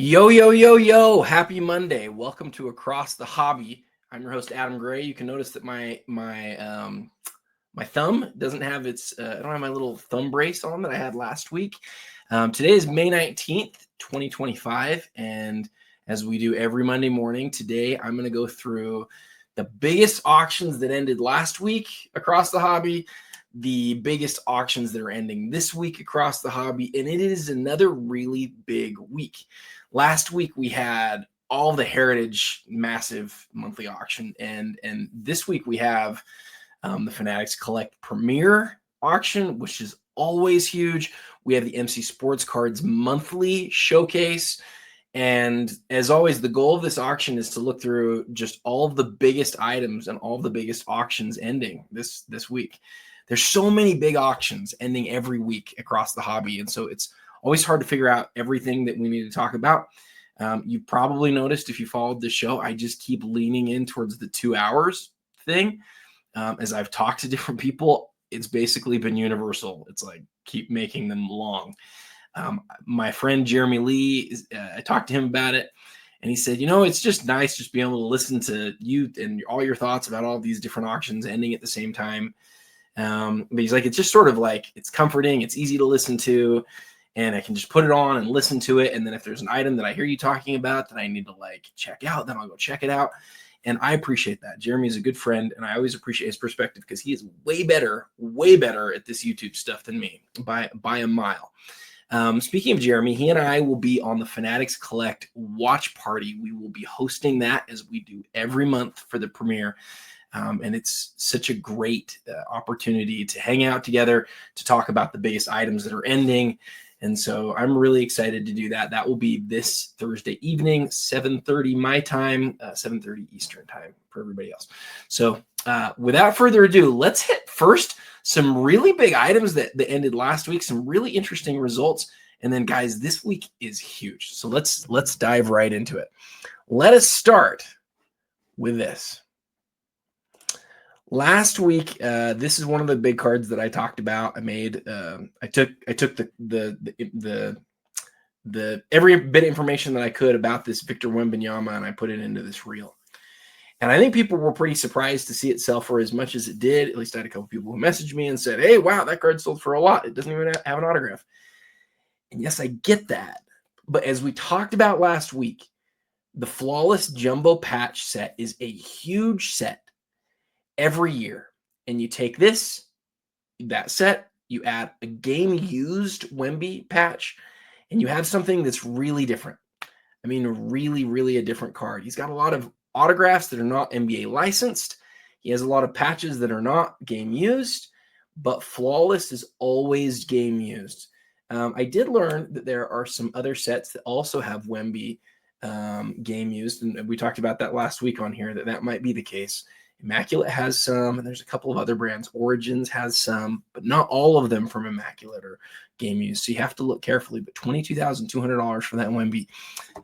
Yo, yo, yo, yo, happy Monday. Welcome to Across the Hobby. I'm your host, Adam Gray. You can notice that my thumb doesn't have I don't have my little thumb brace on that I had last week. Today is May 19th, 2025. And as we do every Monday morning, today I'm going to go through the biggest auctions that ended last week across the hobby, the biggest auctions that are ending this week across the hobby, and it is another really big week. Last week we had all the Heritage massive monthly auction, and this week we have the Fanatics Collect Premier auction, which is always huge. We have the MC Sports Cards monthly showcase, and as always, the goal of this auction is to look through just all of the biggest items and all of the biggest auctions ending this week. There's so many big auctions ending every week across the hobby, and so it's always hard to figure out everything that we need to talk about. You probably noticed if you followed the show, I just keep leaning in towards the 2 hours thing. As I've talked to different people, it's basically been universal. It's like keep making them long. My friend Jeremy Lee, I talked to him about it, and he said, it's just nice just being able to listen to you and all your thoughts about all these different auctions ending at the same time. But he's like, it's just sort of like, it's comforting. It's easy to listen to, and I can just put it on and listen to it. And then if there's an item that I hear you talking about that I need to check out, then I'll go check it out. And I appreciate that. Jeremy is a good friend, and I always appreciate his perspective because he is way better at this YouTube stuff than me by a mile. Speaking of Jeremy, he and I will be on the Fanatics Collect watch party. We will be hosting that as we do every month for the premiere. And it's such a great opportunity to hang out together, to talk about the biggest items that are ending. And so I'm really excited to do that. That will be this Thursday evening, 7:30 my time, 7:30 Eastern time for everybody else. So without further ado, let's hit first some really big items that ended last week, some really interesting results. And then, guys, this week is huge. So let's dive right into it. Let us start with this. Last week, this is one of the big cards that I talked about. I made, I took the every bit of information that I could about this Victor Wembanyama, and I put it into this reel. And I think people were pretty surprised to see it sell for as much as it did. At least I had a couple people who messaged me and said, "Hey, wow, that card sold for a lot. It doesn't even have an autograph." And yes, I get that. But as we talked about last week, the Flawless Jumbo Patch set is a huge set every year. And you take that set, you add a game used Wemby patch, and you have something that's really different. I mean, really, really a different card. He's got a lot of autographs that are not NBA licensed. He has a lot of patches that are not game used, but Flawless is always game used. I did learn that there are some other sets that also have Wemby game used, and we talked about that last week on here, that might be the case. Immaculate has some, and there's a couple of other brands. Origins has some, but not all of them from Immaculate or game use. So you have to look carefully. But $22,200 for that Wemby,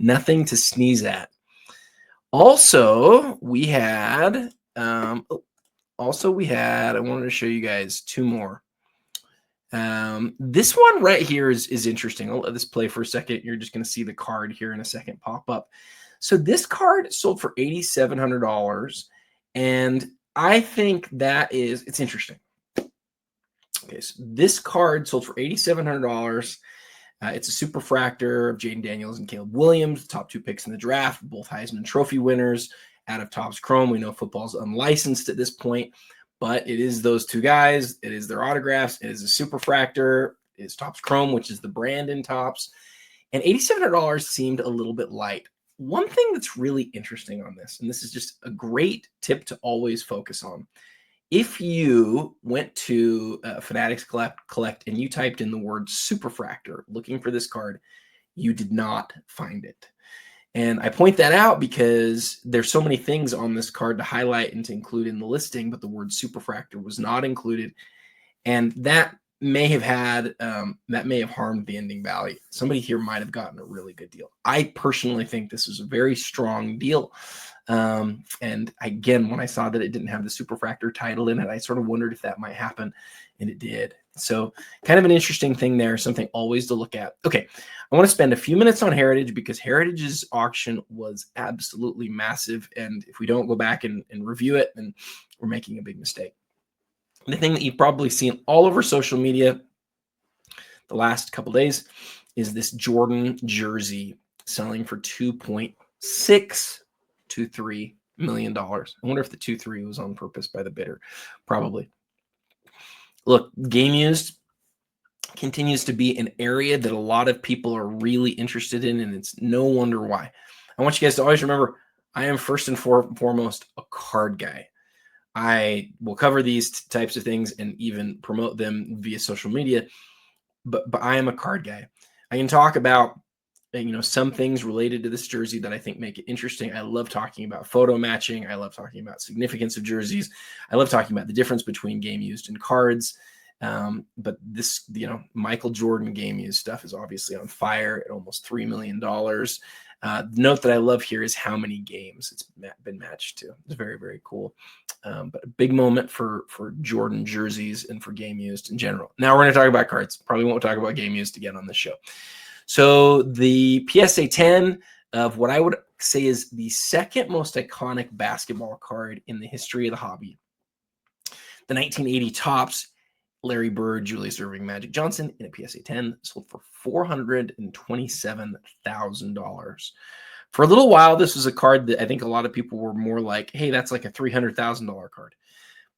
nothing to sneeze at. Also, we had, I wanted to show you guys two more. This one right here is interesting. I'll let this play for a second. You're just going to see the card here in a second pop up. So this card sold for $8,700. And I think it's interesting. Okay, so this card sold for $8,700. It's a super fractor of Jaden Daniels and Caleb Williams, top two picks in the draft, both Heisman Trophy winners. Out of Topps Chrome, we know football's unlicensed at this point, but it is those two guys. It is their autographs. It is a super fractor. It is Topps Chrome, which is the brand in Topps. And $8,700 seemed a little bit light. One thing that's really interesting on this, and this is just a great tip to always focus on. If you went to Fanatics Collect and you typed in the word Superfractor looking for this card, you did not find it. And I point that out because there's so many things on this card to highlight and to include in the listing, but the word Superfractor was not included. And that may have had that may have harmed the ending value. Somebody here might have gotten a really good deal. I personally think this is a very strong deal. And again, when I saw that it didn't have the Superfractor title in it, I sort of wondered if that might happen, and it did. So kind of an interesting thing there, something always to look at. Okay, I want to spend a few minutes on Heritage because Heritage's auction was absolutely massive, and if we don't go back and review it, then we're making a big mistake. The thing that you've probably seen all over social media the last couple days is this Jordan jersey selling for $2.623 million. I wonder if the 2.3 was on purpose by the bidder. Probably. Look, game used continues to be an area that a lot of people are really interested in, and it's no wonder why. I want you guys to always remember, I am first and foremost a card guy. I will cover these types of things and even promote them via social media, but I am a card guy. I can talk about some things related to this jersey that I think make it interesting. I love talking about photo matching. I love talking about significance of jerseys. I love talking about the difference between game used and cards. But this, Michael Jordan game used stuff is obviously on fire at almost $3 million. The note that I love here is how many games it's been matched to. It's very, very cool. But a big moment for Jordan jerseys and for game used in general. Now we're going to talk about cards. Probably won't talk about game used again on this show. So the PSA 10 of what I would say is the second most iconic basketball card in the history of the hobby. The 1980 Topps Larry Bird, Julius Erving, Magic Johnson in a PSA 10 sold for $427,000. For a little while, this was a card that I think a lot of people were more like, hey, that's like a $300,000 card.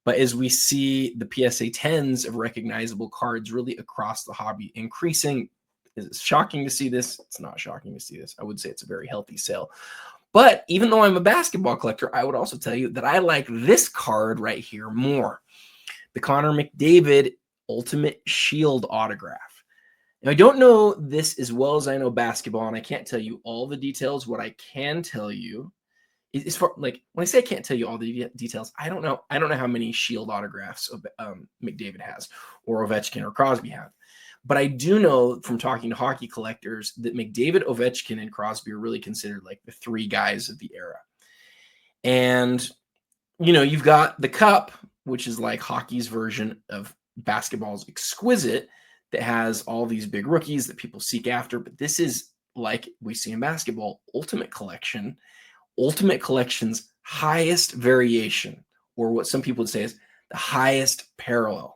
But as we see the PSA 10s of recognizable cards really across the hobby increasing, is it shocking to see this? It's not shocking to see this. I would say it's a very healthy sale. But even though I'm a basketball collector, I would also tell you that I like this card right here more. The Connor McDavid Ultimate Shield autograph. Now, I don't know this as well as I know basketball, and I can't tell you all the details. What I can tell you is, for like when I say I can't tell you all the details, I don't know how many Shield autographs McDavid has, or Ovechkin or Crosby have. But I do know from talking to hockey collectors that McDavid, Ovechkin, and Crosby are really considered like the three guys of the era. And you've got the Cup, which is like hockey's version of basketball's Exquisite, that has all these big rookies that people seek after. But this is, like we see in basketball, Ultimate Collection. Ultimate Collection's highest variation, or what some people would say is the highest parallel.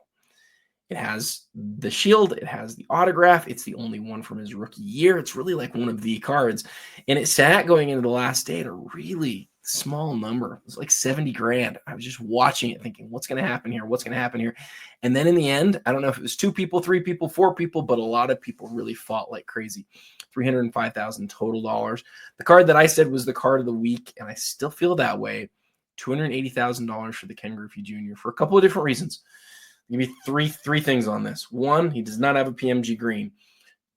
It has the shield. It has the autograph. It's the only one from his rookie year. It's really like one of the cards. And it sat going into the last day at a really small number. It was like 70 grand. I was just watching it thinking, what's going to happen here? What's going to happen here? And then in the end, I don't know if it was 2 people, 3 people, 4 people, but a lot of people really fought like crazy. $305,000 total dollars. The card that I said was the card of the week, and I still feel that way. $280,000 for the Ken Griffey Jr. for a couple of different reasons. Give me three things on this. 1, he does not have a PMG green.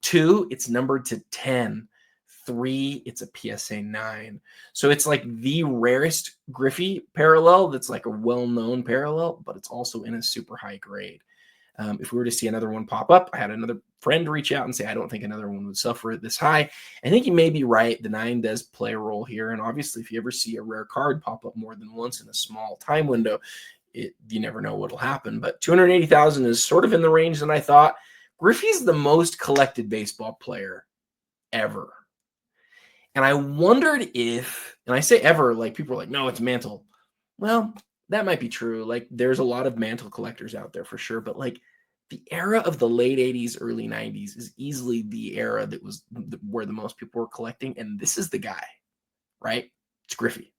2, it's numbered to 10. 3, it's a PSA 9. So it's like the rarest Griffey parallel that's like a well-known parallel, but it's also in a super high grade. If we were to see another one pop up, I had another friend reach out and say, I don't think another one would suffer it this high. I think you may be right. The 9 does play a role here. And obviously, if you ever see a rare card pop up more than once in a small time window, you never know what'll happen. But $280,000 is sort of in the range that I thought. Griffey's the most collected baseball player ever. And I wondered if, and I say ever, like people are like, no, it's Mantle. Well, that might be true. Like there's a lot of Mantle collectors out there for sure. But like the era of the late 80s, early 90s is easily the era that was where the most people were collecting. And this is the guy, right? It's Griffey.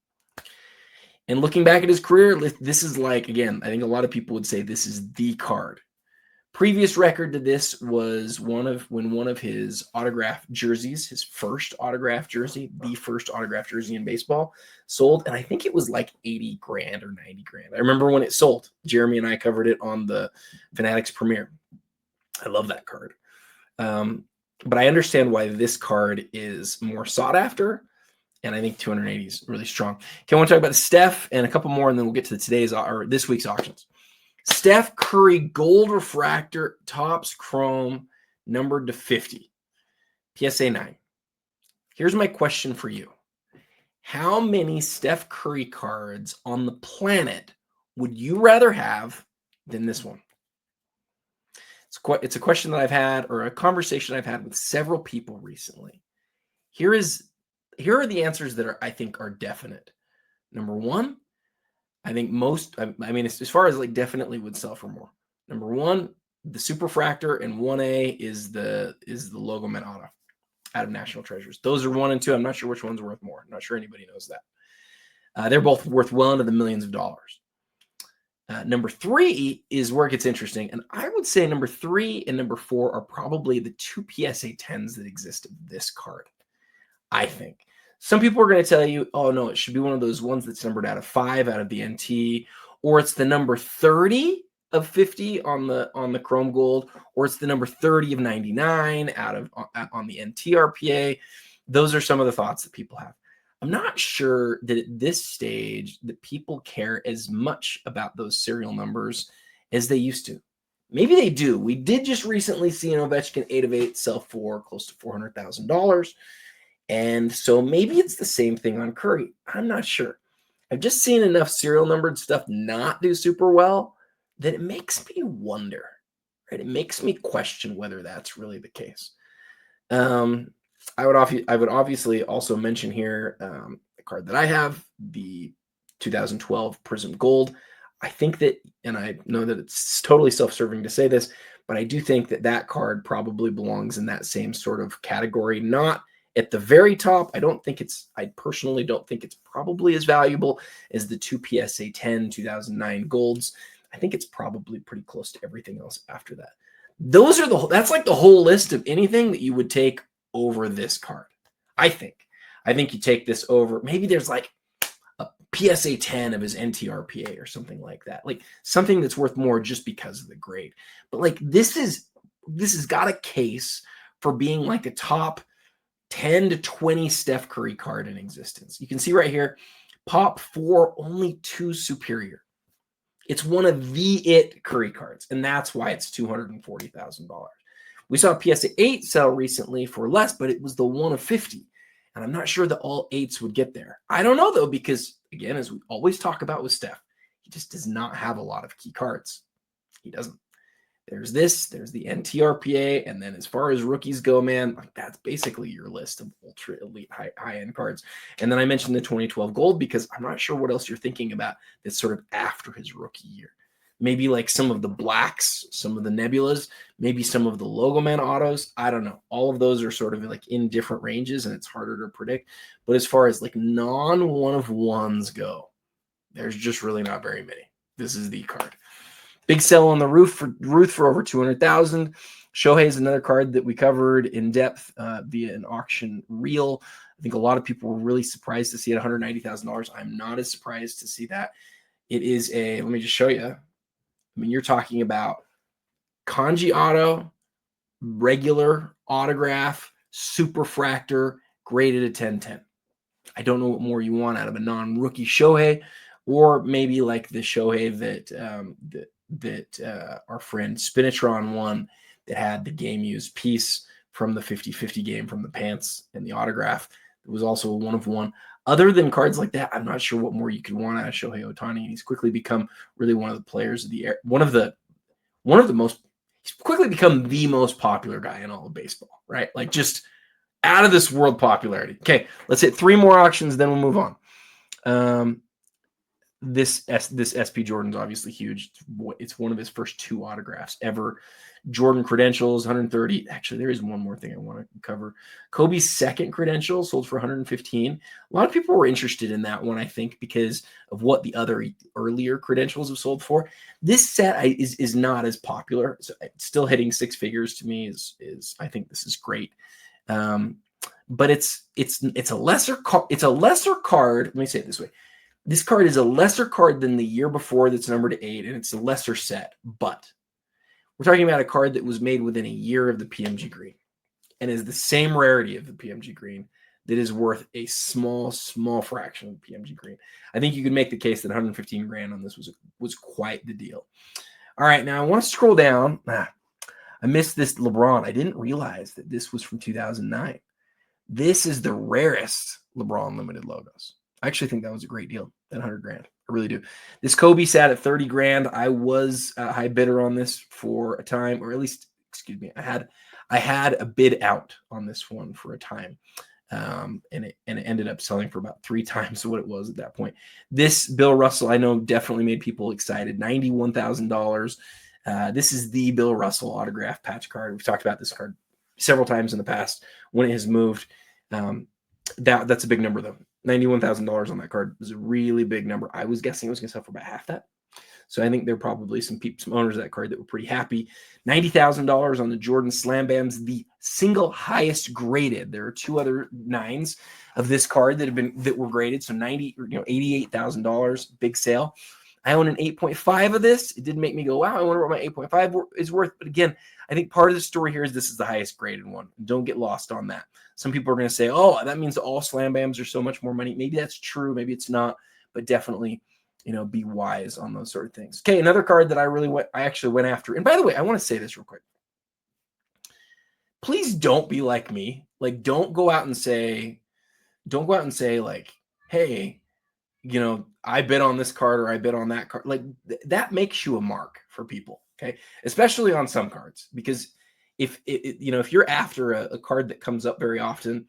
And looking back at his career, this is like, again, I think a lot of people would say this is the card. Previous record to this was one of his autographed jerseys, his first autographed jersey, the first autographed jersey in baseball, sold. And I think it was like 80 grand or 90 grand. I remember when it sold. Jeremy and I covered it on the Fanatics Premier. I love that card. But I understand why this card is more sought after. And I think 280 is really strong. Okay, I want to talk about the Steph and a couple more, and then we'll get to this week's auctions. Steph Curry Gold Refractor Topps Chrome numbered to 50. PSA 9. Here's my question for you. How many Steph Curry cards on the planet would you rather have than this one? It's a question that I've had, or a conversation I've had with several people recently. Here are the answers that I think are definite. Number one, I think as far as like definitely would sell for more. Number one, the Superfractor, and 1A is the Logo Man Auto out of National Treasures. Those are 1 and 2. I'm not sure which one's worth more. I'm not sure anybody knows that. They're both worth well into the millions of dollars. Number 3 is where it gets interesting. And I would say number 3 and number 4 are probably the 2 PSA 10s that exist of this card, I think. Some people are going to tell you, oh, no, it should be one of those ones that's numbered out of 5 out of the NT, or it's the number 30 of 50 on the Chrome Gold, or it's the number 30 of 99 on the NT RPA. Those are some of the thoughts that people have. I'm not sure that at this stage that people care as much about those serial numbers as they used to. Maybe they do. We did just recently see an Ovechkin 8 of 8 sell for close to $400,000. And so maybe it's the same thing on Curry. I'm not sure. I've just seen enough serial numbered stuff not do super well that it makes me wonder, right? It makes me question whether that's really the case. I would obviously also mention here the card that I have, the 2012 Prism Gold. I think that, and I know that it's totally self-serving to say this, but I do think that card probably belongs in that same sort of category, not at the very top. I personally don't think it's probably as valuable as the 2 PSA 10 2009 Golds. I think it's probably pretty close to everything else after that. That's like the whole list of anything that you would take over this card. I think you take this over. Maybe there's like a PSA 10 of his NTRPA or something like that. Like something that's worth more just because of the grade. But like this has got a case for being like a top 10 to 20 Steph Curry card in existence. You can see right here, Pop 4, only 2 superior. It's one of the Curry cards, and that's why it's $240,000. We saw a PSA 8 sell recently for less, but it was the 1 of 50. And I'm not sure that all 8s would get there. I don't know, though, because, again, as we always talk about with Steph, he just does not have a lot of key cards. He doesn't. There's the NTRPA, and then as far as rookies go, man, that's basically your list of ultra elite high-end cards. And then I mentioned the 2012 Gold because I'm not sure what else you're thinking about that's sort of after his rookie year. Maybe like some of the blacks, some of the nebulas, maybe some of the Logo Man autos. I don't know. All of those are sort of like in different ranges, and it's harder to predict. But as far as like non-one of ones go, there's just really not very many. This is the card. Big sell on the Ruth for over 200,000. Shohei is another card that we covered in depth via an auction reel. I think a lot of people were really surprised to see it $190,000. I'm not as surprised to see that. It is let me just show you. I mean, you're talking about kanji auto, regular autograph, Superfractor, graded at 10/10. I don't know what more you want out of a non-rookie Shohei, or maybe like the Shohei that our friend Spinatron won, that had the game used piece from the 50-50 game from the pants and the autograph. It was also a 1 of 1. Other than cards like that, I'm not sure what more you could want out of Shohei Ohtani. And he's quickly become really one of the players of the year. He's quickly become the most popular guy in all of baseball, right? Like just out of this world popularity. Okay, let's hit 3 more auctions, then we'll move on. This SP Jordan's obviously huge. It's one of his first 2 autographs ever. Jordan credentials, 130. Actually, there is one more thing I want to cover. Kobe's second credential sold for 115. A lot of people were interested in that one, I think, because of what the other earlier credentials have sold for. This set is not as popular. So still hitting 6 figures to me is I think this is great. But it's a lesser card. Let me say it this way. This card is a lesser card than the year before that's numbered 8, and it's a lesser set. But we're talking about a card that was made within a year of the PMG Green and is the same rarity of the PMG Green that is worth a small fraction of the PMG Green. I think you could make the case that 115 grand on this was quite the deal. All right, now I want to scroll down. I missed this LeBron. I didn't realize that this was from 2009. This is the rarest LeBron limited logos. I actually think that was a great deal, that 100 grand. I really do. This Kobe sat at 30 grand. I was a high bidder on this for a time, or at least, excuse me, I had a bid out on this one for a time. And it ended up selling for about 3 times what it was at that point. This Bill Russell, I know, definitely made people excited. $91,000. This is the Bill Russell autograph patch card. We've talked about this card several times in the past when it has moved. That's a big number, though. $91,000 on that card was a really big number. I was guessing it was going to sell for about half that. So I think there are probably some owners of that card that were pretty happy. $90,000 on the Jordan Slam Bams, the single highest graded. There are 2 other 9s of this card that were graded. So $88,000, big sale. I own an 8.5 of this. It did make me go, wow, I wonder what my 8.5 is worth. But again, I think part of the story here is this is the highest graded one. Don't get lost on that. Some people are going to say, oh, that means all Slam Bams are so much more money. Maybe that's true. Maybe it's not. But definitely, be wise on those sort of things. Okay, another card that I actually went after. And by the way, I want to say this real quick. Please don't be like me. Like, don't go out and say like, hey, I bid on this card or I bid on that card. Like that makes you a mark for people. Okay. Especially on some cards, because if you're after a card that comes up very often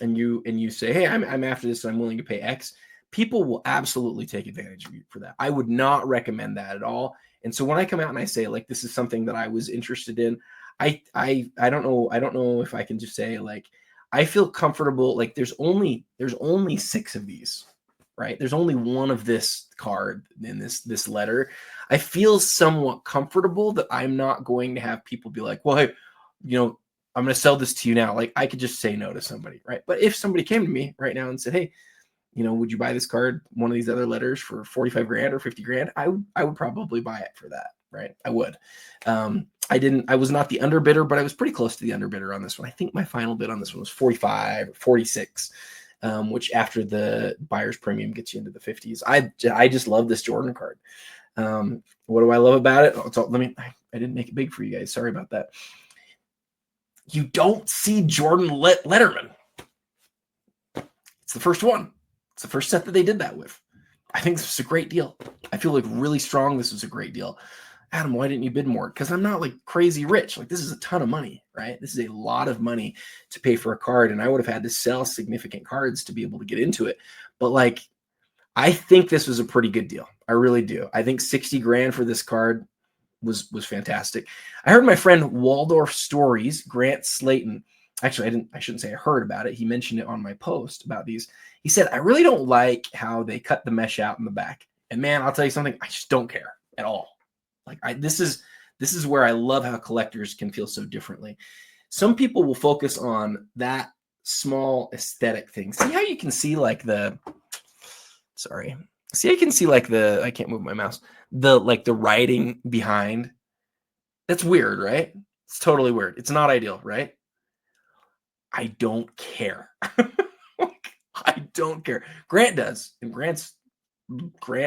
and you say, hey, I'm after this and I'm willing to pay X, people will absolutely take advantage of you for that. I would not recommend that at all. And so when I come out and I say like, this is something that I was interested in, I don't know if I can just say like, I feel comfortable. Like there's only 6 of these. Right? There's only one of this card in this letter. I feel somewhat comfortable that I'm not going to have people be like, well, hey, I'm going to sell this to you now. Like I could just say no to somebody, right? But if somebody came to me right now and said, hey, would you buy this card, one of these other letters for 45 grand or 50 grand? I would probably buy it for that, right? I would. I was not the underbidder, but I was pretty close to the underbidder on this one. I think my final bid on this one was 45 or 46. Which after the buyer's premium gets you into the 50s. I just love this Jordan card. What do I love about it? I didn't make it big for you guys. Sorry about that. You don't see Jordan Letterman. It's the first one. It's the first set that they did that with. I think this was a great deal. I feel like really strong. This was a great deal. Adam, why didn't you bid more? Because I'm not like crazy rich. Like this is a ton of money, right? This is a lot of money to pay for a card. And I would have had to sell significant cards to be able to get into it. But like, I think this was a pretty good deal. I really do. I think 60 grand for this card was fantastic. I heard my friend Waldorf Stories, Grant Slayton. Actually, I shouldn't say I heard about it. He mentioned it on my post about these. He said, I really don't like how they cut the mesh out in the back. And man, I'll tell you something, I just don't care at all. Like this is where I love how collectors can feel so differently. Some people will focus on that small aesthetic thing. See how you can see like I can't move my mouse. The writing behind. That's weird, right? It's totally weird. It's not ideal, right? I don't care. I don't care. Grant does. And Grant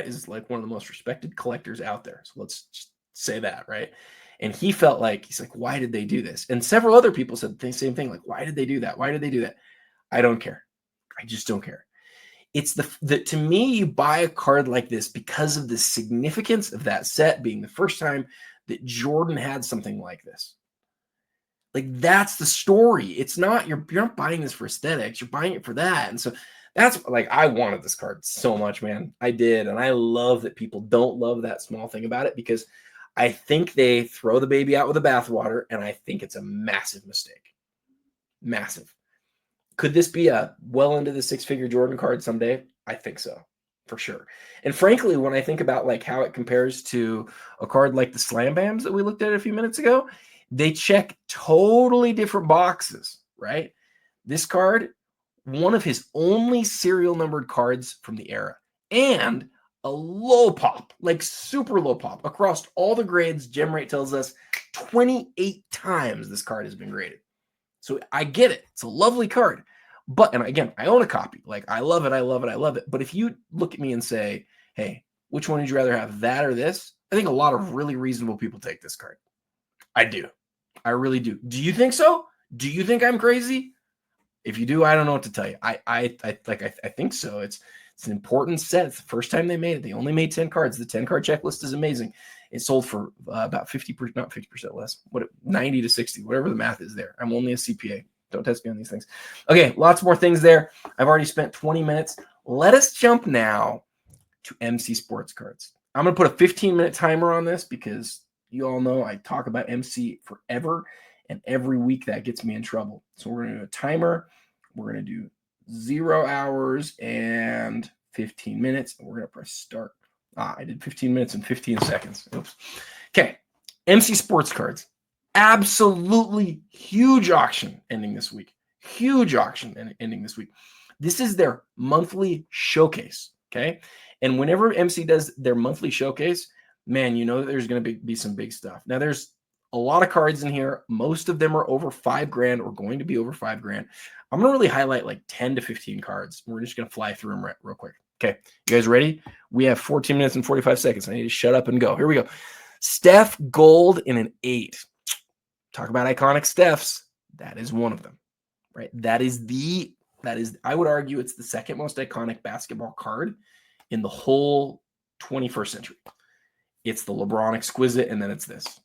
is like one of the most respected collectors out there. So let's just say that, right? And he felt like, he's like, why did they do this? And several other people said the same thing. Like, why did they do that? Why did they do that? I don't care. I just don't care. It's to me, you buy a card like this because of the significance of that set being the first time that Jordan had something like this. Like that's the story. It's not, you're not buying this for aesthetics. You're buying it for that. And so that's like, I wanted this card so much, man. I did. And I love that people don't love that small thing about it because I think they throw the baby out with the bathwater. And I think it's a massive mistake. Massive. Could this be a well into the 6-figure Jordan card someday? I think so, for sure. And frankly, when I think about like how it compares to a card like the Slam Bams that we looked at a few minutes ago, they check totally different boxes, right? This card, one of his only serial numbered cards from the era, and a low pop, like super low pop across all the grades. GemRate tells us 28 times this card has been graded. So I get it. It's a lovely card. But, and again, I own a copy. Like, I love it. I love it. I love it. But if you look at me and say, hey, which one would you rather have, that or this? I think a lot of really reasonable people take this card. I do. I really do. Do you think so? Do you think I'm crazy? If you do, I don't know what to tell you. I think so. It's an important set. It's the first time they made it. They only made 10 cards. The 10 card checklist is amazing. It sold for about 50%, not 50% less, 90 to 60, whatever the math is there. I'm only a CPA. Don't test me on these things. Okay, lots more things there. I've already spent 20 minutes. Let us jump now to MC Sports Cards. I'm going to put a 15-minute timer on this because you all know I talk about MC forever, and every week that gets me in trouble. So we're going to do a timer. We're going to do 0 hours and 15 minutes, and we're going to press start. I did 15 minutes and 15 seconds. Oops. Okay, MC Sports Cards. Absolutely huge auction ending this week. Huge auction ending this week. This is their monthly showcase, okay? And whenever MC does their monthly showcase, man, you know that there's going to be some big stuff. Now, there's a lot of cards in here. Most of them are over $5,000 or going to be over $5,000. I'm going to really highlight like 10 to 15 cards. We're just going to fly through them real quick. Okay, you guys ready? We have 14 minutes and 45 seconds. I need to shut up and go. Here we go. Steph Gold in an 8. Talk about iconic Stephs. That is one of them, right? That is, I would argue it's the second most iconic basketball card in the whole 21st century. It's the LeBron Exquisite, and then it's this.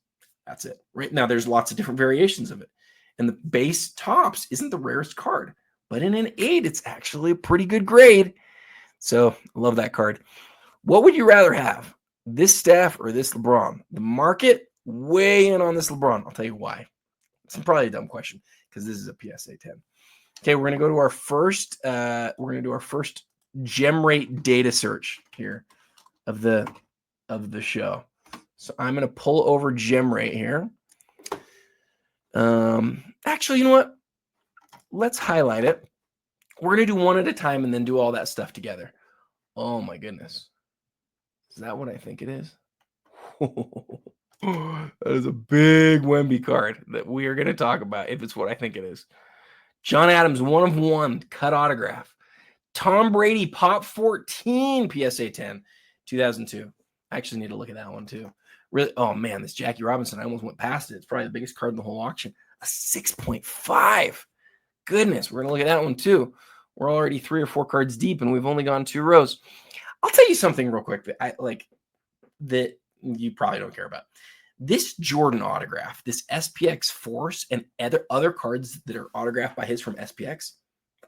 That's it. Right now, there's lots of different variations of it. And the base tops isn't the rarest card, but in an 8, it's actually a pretty good grade. So I love that card. What would you rather have? This Steph or this LeBron? The market way in on this LeBron. I'll tell you why. It's probably a dumb question because this is a PSA 10. Okay, we're going to go to our first. We're going to do our first gem rate data search here of the show. So I'm going to pull over gem rate here. Actually, you know what? Let's highlight it. We're going to do one at a time and then do all that stuff together. Oh my goodness. Is that what I think it is? That is a big Wemby card that we are going to talk about if it's what I think it is. John Adams, 1 of 1, cut autograph. Tom Brady, Pop 14, PSA 10, 2002. I actually need to look at that one too. Really, oh man, this Jackie Robinson, I almost went past it. It's probably the biggest card in the whole auction. A 6.5. Goodness, we're going to look at that one too. We're already 3 or 4 cards deep, and we've only gone 2 rows. I'll tell you something real quick that I like that you probably don't care about. This Jordan autograph, this SPX Force, and other cards that are autographed by his from SPX,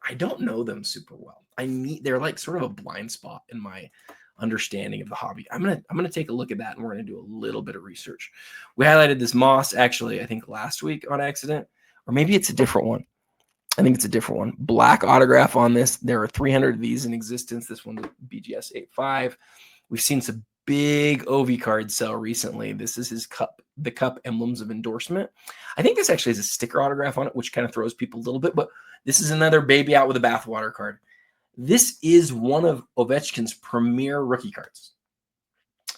I don't know them super well. They're like sort of a blind spot in my understanding of the hobby. I'm gonna take a look at that, and we're gonna do a little bit of research. We highlighted this Moss actually, I think last week on accident, or maybe it's a different one. I think it's a different one. Black autograph on this. There are 300 of these in existence. This one's BGS 85. We've seen some big OV cards sell recently. This is his cup, the cup emblems of endorsement. I think this actually has a sticker autograph on it, which kind of throws people a little bit, but this is another baby out with a bathwater card. This is one of Ovechkin's premier rookie cards.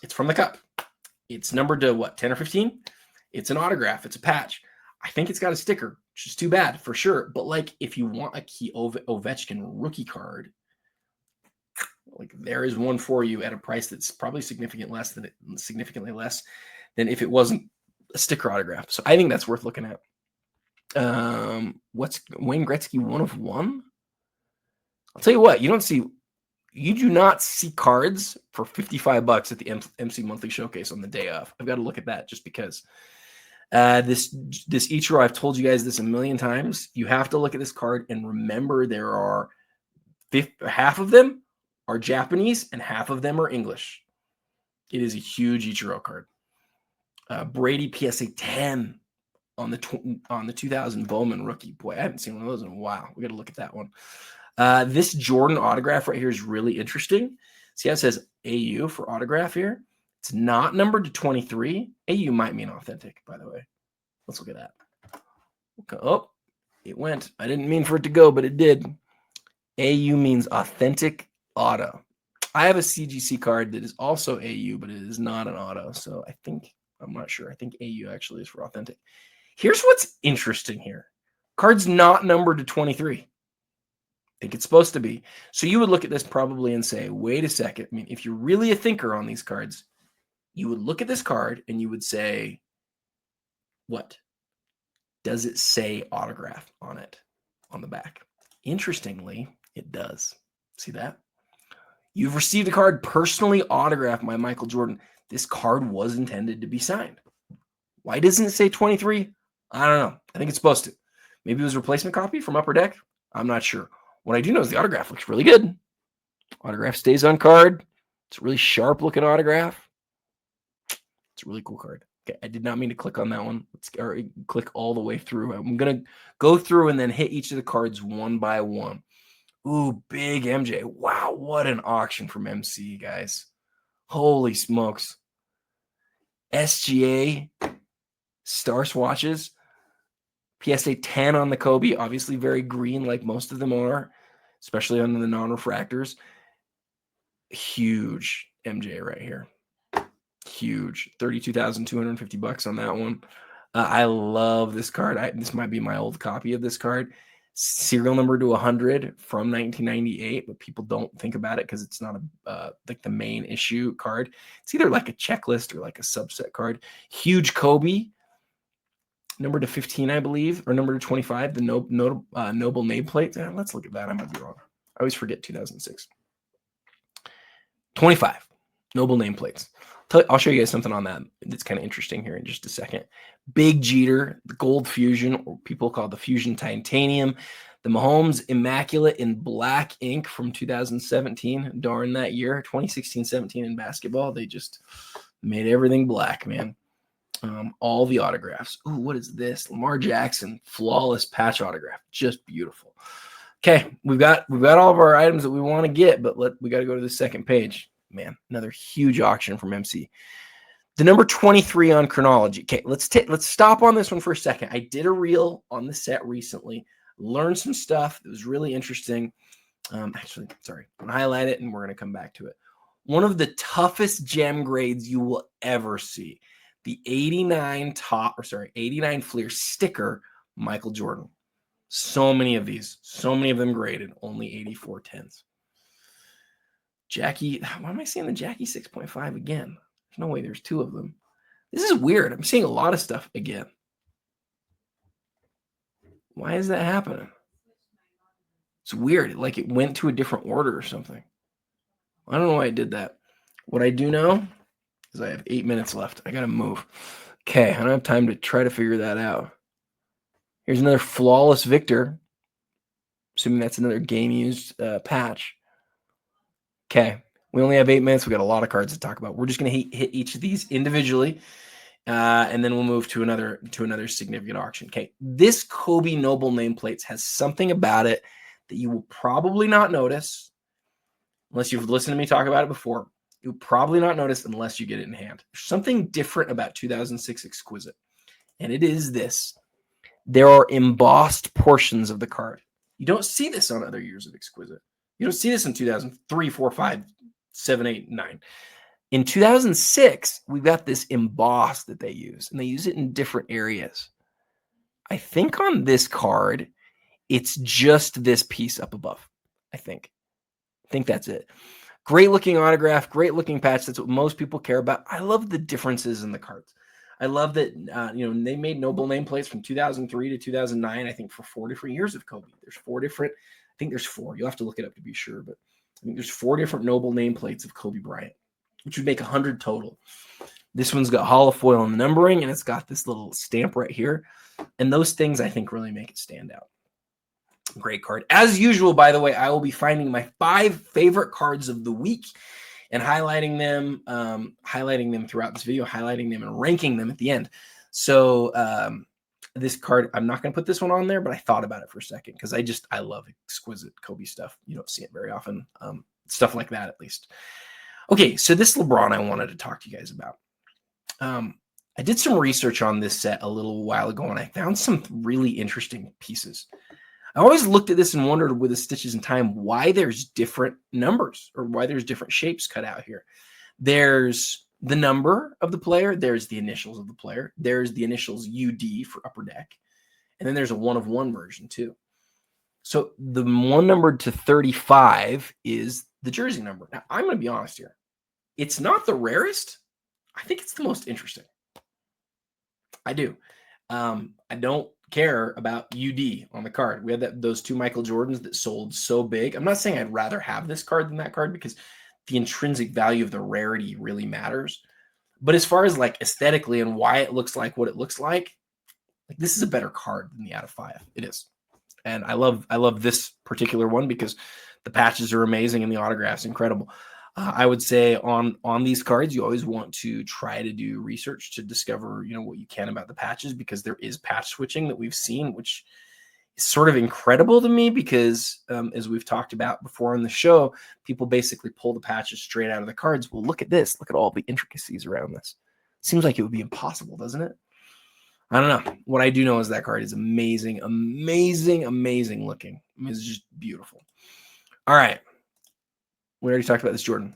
It's from the cup. It's numbered to what, 10 or 15? It's an autograph. It's a patch. I think it's got a sticker, which is too bad for sure. But like, if you want a key Ovechkin rookie card, like there is one for you at a price that's probably significantly less than if it wasn't a sticker autograph. So I think that's worth looking at. What's Wayne Gretzky 1 of 1? I'll tell you what, you do not see cards for $55 at the MC Monthly Showcase on the day of. I've got to look at that just because. This Ichiro, I've told you guys this a million times. You have to look at this card and remember there are half of them are Japanese and half of them are English. It is a huge Ichiro card. Brady PSA 10 on the 2000 Bowman rookie. Boy, I haven't seen one of those in a while. We got to look at that one. This Jordan autograph right here is really interesting. See how it says AU for autograph here? It's not numbered to 23. AU might mean authentic, by the way. Let's look at that. Okay. Oh, it went. I didn't mean for it to go, but it did. AU means authentic auto. I have a CGC card that is also AU, but it is not an auto. So I'm not sure. I think AU actually is for authentic. Here's what's interesting here. Card's not numbered to 23. I think it's supposed to be. So you would look at this probably and say, wait a second. I mean, if you're really a thinker on these cards, you would look at this card and you would say, what? Does it say autograph on it, on the back? Interestingly, it does. See that? You've received a card personally autographed by Michael Jordan. This card was intended to be signed. Why doesn't it say 23? I don't know. I think it's supposed to. Maybe it was a replacement copy from Upper Deck. I'm not sure. What I do know is the autograph looks really good. Autograph stays on card. It's a really sharp looking autograph. It's a really cool card. Okay, I did not mean to click on that one. Let's click all the way through. I'm going to go through and then hit each of the cards one by one. Ooh, big MJ. Wow, what an auction from MC, guys. Holy smokes. SGA Star Swatches. PSA 10 on the Kobe. Obviously very green like most of them are, especially on the non-refractors. Huge MJ right here. Huge. $32,250 on that one. I love this card. This might be my old copy of this card. Serial number to 100 from 1998, but people don't think about it because it's not like the main issue card. It's either like a checklist or like a subset card. Huge Kobe, number to 15, I believe, or number to 25, the Noble nameplate. Let's look at that. I might be wrong. I always forget 2006. 25 Noble nameplates. I'll show you guys something on that that's kind of interesting here in just a second. Big Jeter, the Gold Fusion, or people call it the Fusion Titanium. The Mahomes Immaculate in black ink from 2017. Darn that year. 2016-17 in basketball. They just made everything black, man. All the autographs. Ooh, what is this? Lamar Jackson, flawless patch autograph. Just beautiful. Okay, we've got all of our items that we want to get, but we got to go to the second page. Man, another huge auction from MC. The number 23 on chronology. Okay, let's stop on this one for a second. I did a reel on the set recently, learned some stuff that was really interesting. Actually, sorry, I'm gonna highlight it and we're gonna come back to it. One of the toughest gem grades you will ever see. The 89 Fleer sticker, Michael Jordan. So many of these, so many of them graded, only 84 10s. Jackie, why am I seeing the Jackie 6.5 again? There's no way there's two of them. This is weird. I'm seeing a lot of stuff again. Why is that happening? It's weird. Like it went to a different order or something. I don't know why I did that. What I do know is I have 8 minutes left. I got to move. Okay, I don't have time to try to figure that out. Here's another flawless Victor. Assuming that's another game-used patch. Okay, we only have 8 minutes. We got a lot of cards to talk about. We're just going to hit each of these individually, and then we'll move to another significant auction. Okay, this Kobe Noble nameplates has something about it that you will probably not notice unless you've listened to me talk about it before. You'll probably not notice unless you get it in hand. There's something different about 2006 Exquisite, and it is this. There are embossed portions of the card. You don't see this on other years of Exquisite. You don't see this in 2003, 4, 5, 7, 8, 9. In 2006, we've got this emboss that they use, and they use it in different areas. I think on this card, it's just this piece up above. I think that's it. Great looking autograph, great looking patch. That's what most people care about. I love the differences in the cards. I love that, they made Noble nameplates from 2003 to 2009, I think, for 4 different years of Kobe. There's 4 different. I think there's 4. You'll have to look it up to be sure, but I think there's 4 different Noble nameplates of Kobe Bryant, which would make 100 total. This one's got holofoil on the numbering, and it's got this little stamp right here. And those things, I think, really make it stand out. Great card. As usual, by the way, I will be finding my 5 favorite cards of the week and highlighting them throughout this video, highlighting them and ranking them at the end. So this card, I'm not going to put this one on there, but I thought about it for a second because I love exquisite Kobe stuff. You don't see it very often. Stuff like that, at least. Okay, so this LeBron I wanted to talk to you guys about. I did some research on this set a little while ago, and I found some really interesting pieces. I always looked at this and wondered with the Stitches in Time why there's different numbers or why there's different shapes cut out here. There's the number of the player. There's the initials of the player. There's the initials UD for Upper Deck. And then there's a 1-of-1 version too. So the one numbered to 35 is the jersey number. Now, I'm going to be honest here. It's not the rarest. I think it's the most interesting. I do. I don't care about UD on the card. We had those 2 Michael Jordans that sold so big. I'm not saying I'd rather have this card than that card because the intrinsic value of the rarity really matters. But as far as like aesthetically and why it looks like what it looks like this is a better card than the out of 5. It is. And I love this particular one because the patches are amazing and the autograph's incredible. I would say on these cards, you always want to try to do research to discover, what you can about the patches, because there is patch switching that we've seen, which is sort of incredible to me because as we've talked about before on the show, people basically pull the patches straight out of the cards. Well, look at this. Look at all the intricacies around this. Seems like it would be impossible, doesn't it? I don't know. What I do know is that card is amazing, amazing, amazing looking. I mean, it's just beautiful. All right. We already talked about this Jordan.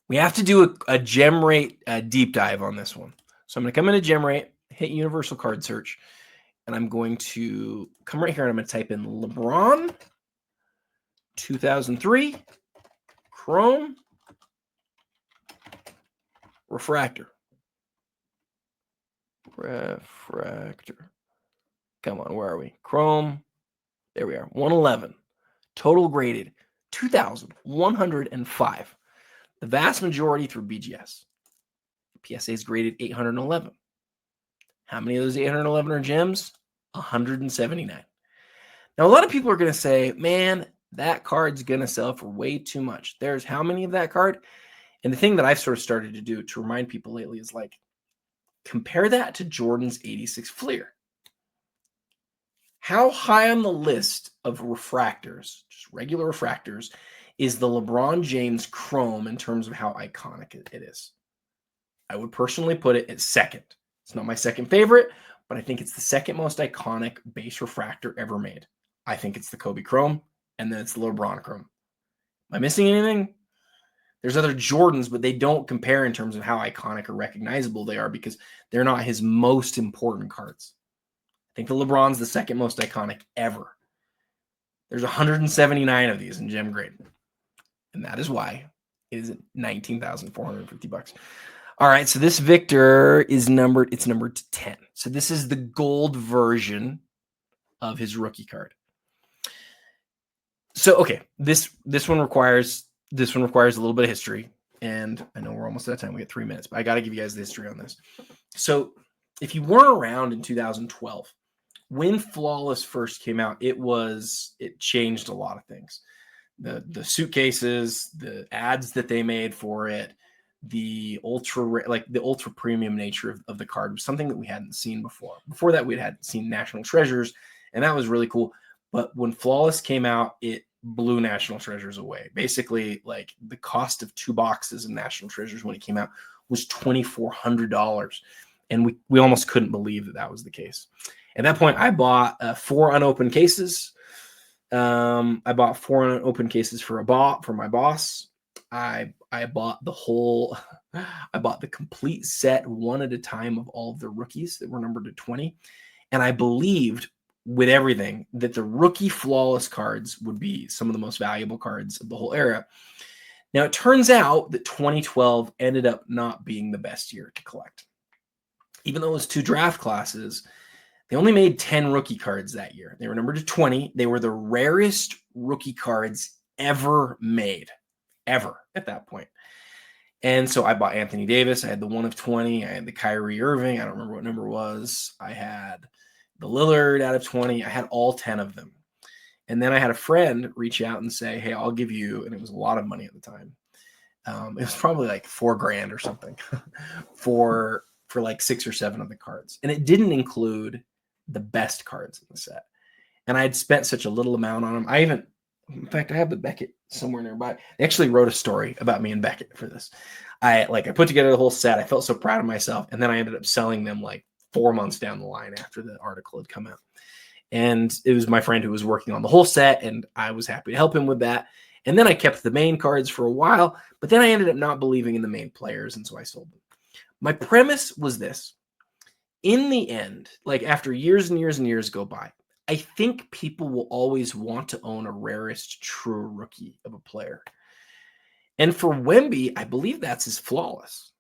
We have to do a gem rate deep dive on this one. So I'm going to come into gem rate, hit universal card search, and I'm going to come right here and I'm going to type in LeBron 2003 Chrome Refractor. Come on, where are we? Chrome. There we are. 111. Total graded 2,105. The vast majority through BGS. PSA is graded 811. How many of those 811 are gems? 179. Now, a lot of people are going to say, man, that card's going to sell for way too much. There's how many of that card? And the thing that I've sort of started to do to remind people lately is like, compare that to Jordan's 86 Fleer. How high on the list of refractors, just regular refractors, is the LeBron James Chrome in terms of how iconic it is? I would personally put it at second. It's not my second favorite, but I think it's the second most iconic base refractor ever made. I think it's the Kobe Chrome, and then it's the LeBron Chrome. Am I missing anything? There's other Jordans, but they don't compare in terms of how iconic or recognizable they are because they're not his most important cards. I think the LeBron's the second most iconic ever. There's 179 of these in gem grade. And that is why it is $19,450. All right, so this Victor is numbered 10. So this is the gold version of his rookie card. So, okay, this one requires a little bit of history. And I know we're almost out of time. We got 3 minutes, but I got to give you guys the history on this. So if you weren't around in 2012, when Flawless first came out, it changed a lot of things. The suitcases, the ads that they made for it, the ultra premium nature of the card was something that we hadn't seen before. Before that, we had seen National Treasures, and that was really cool. But when Flawless came out, it blew National Treasures away. Basically, like the cost of 2 boxes of National Treasures when it came out was $2,400. And we almost couldn't believe that was the case. At that point, I bought 4 unopened cases. I bought 4 unopened cases for my boss. I bought the complete set one at a time of all of the rookies that were numbered to 20. And I believed with everything that the rookie Flawless cards would be some of the most valuable cards of the whole era. Now, it turns out that 2012 ended up not being the best year to collect. Even though it was 2 draft classes, they only made 10 rookie cards that year. They were numbered to 20. They were the rarest rookie cards ever made, ever at that point. And so I bought Anthony Davis. I had the 1 of 20. I had the Kyrie Irving. I don't remember what number it was. I had the Lillard out of 20. I had all 10 of them. And then I had a friend reach out and say, hey, I'll give you, and it was a lot of money at the time. It was probably like $4,000 or something for like 6 or 7 of the cards. And it didn't include the best cards in the set. And I had spent such a little amount on them. In fact, I have the Beckett somewhere nearby. They actually wrote a story about me and Beckett for this. I put together the whole set. I felt so proud of myself. And then I ended up selling them like 4 months down the line after the article had come out. And it was my friend who was working on the whole set, and I was happy to help him with that. And then I kept the main cards for a while, but then I ended up not believing in the main players, and so I sold them. My premise was this. In the end, like after years and years and years go by, I think people will always want to own a rarest true rookie of a player. And for Wemby, I believe that's his Flawless.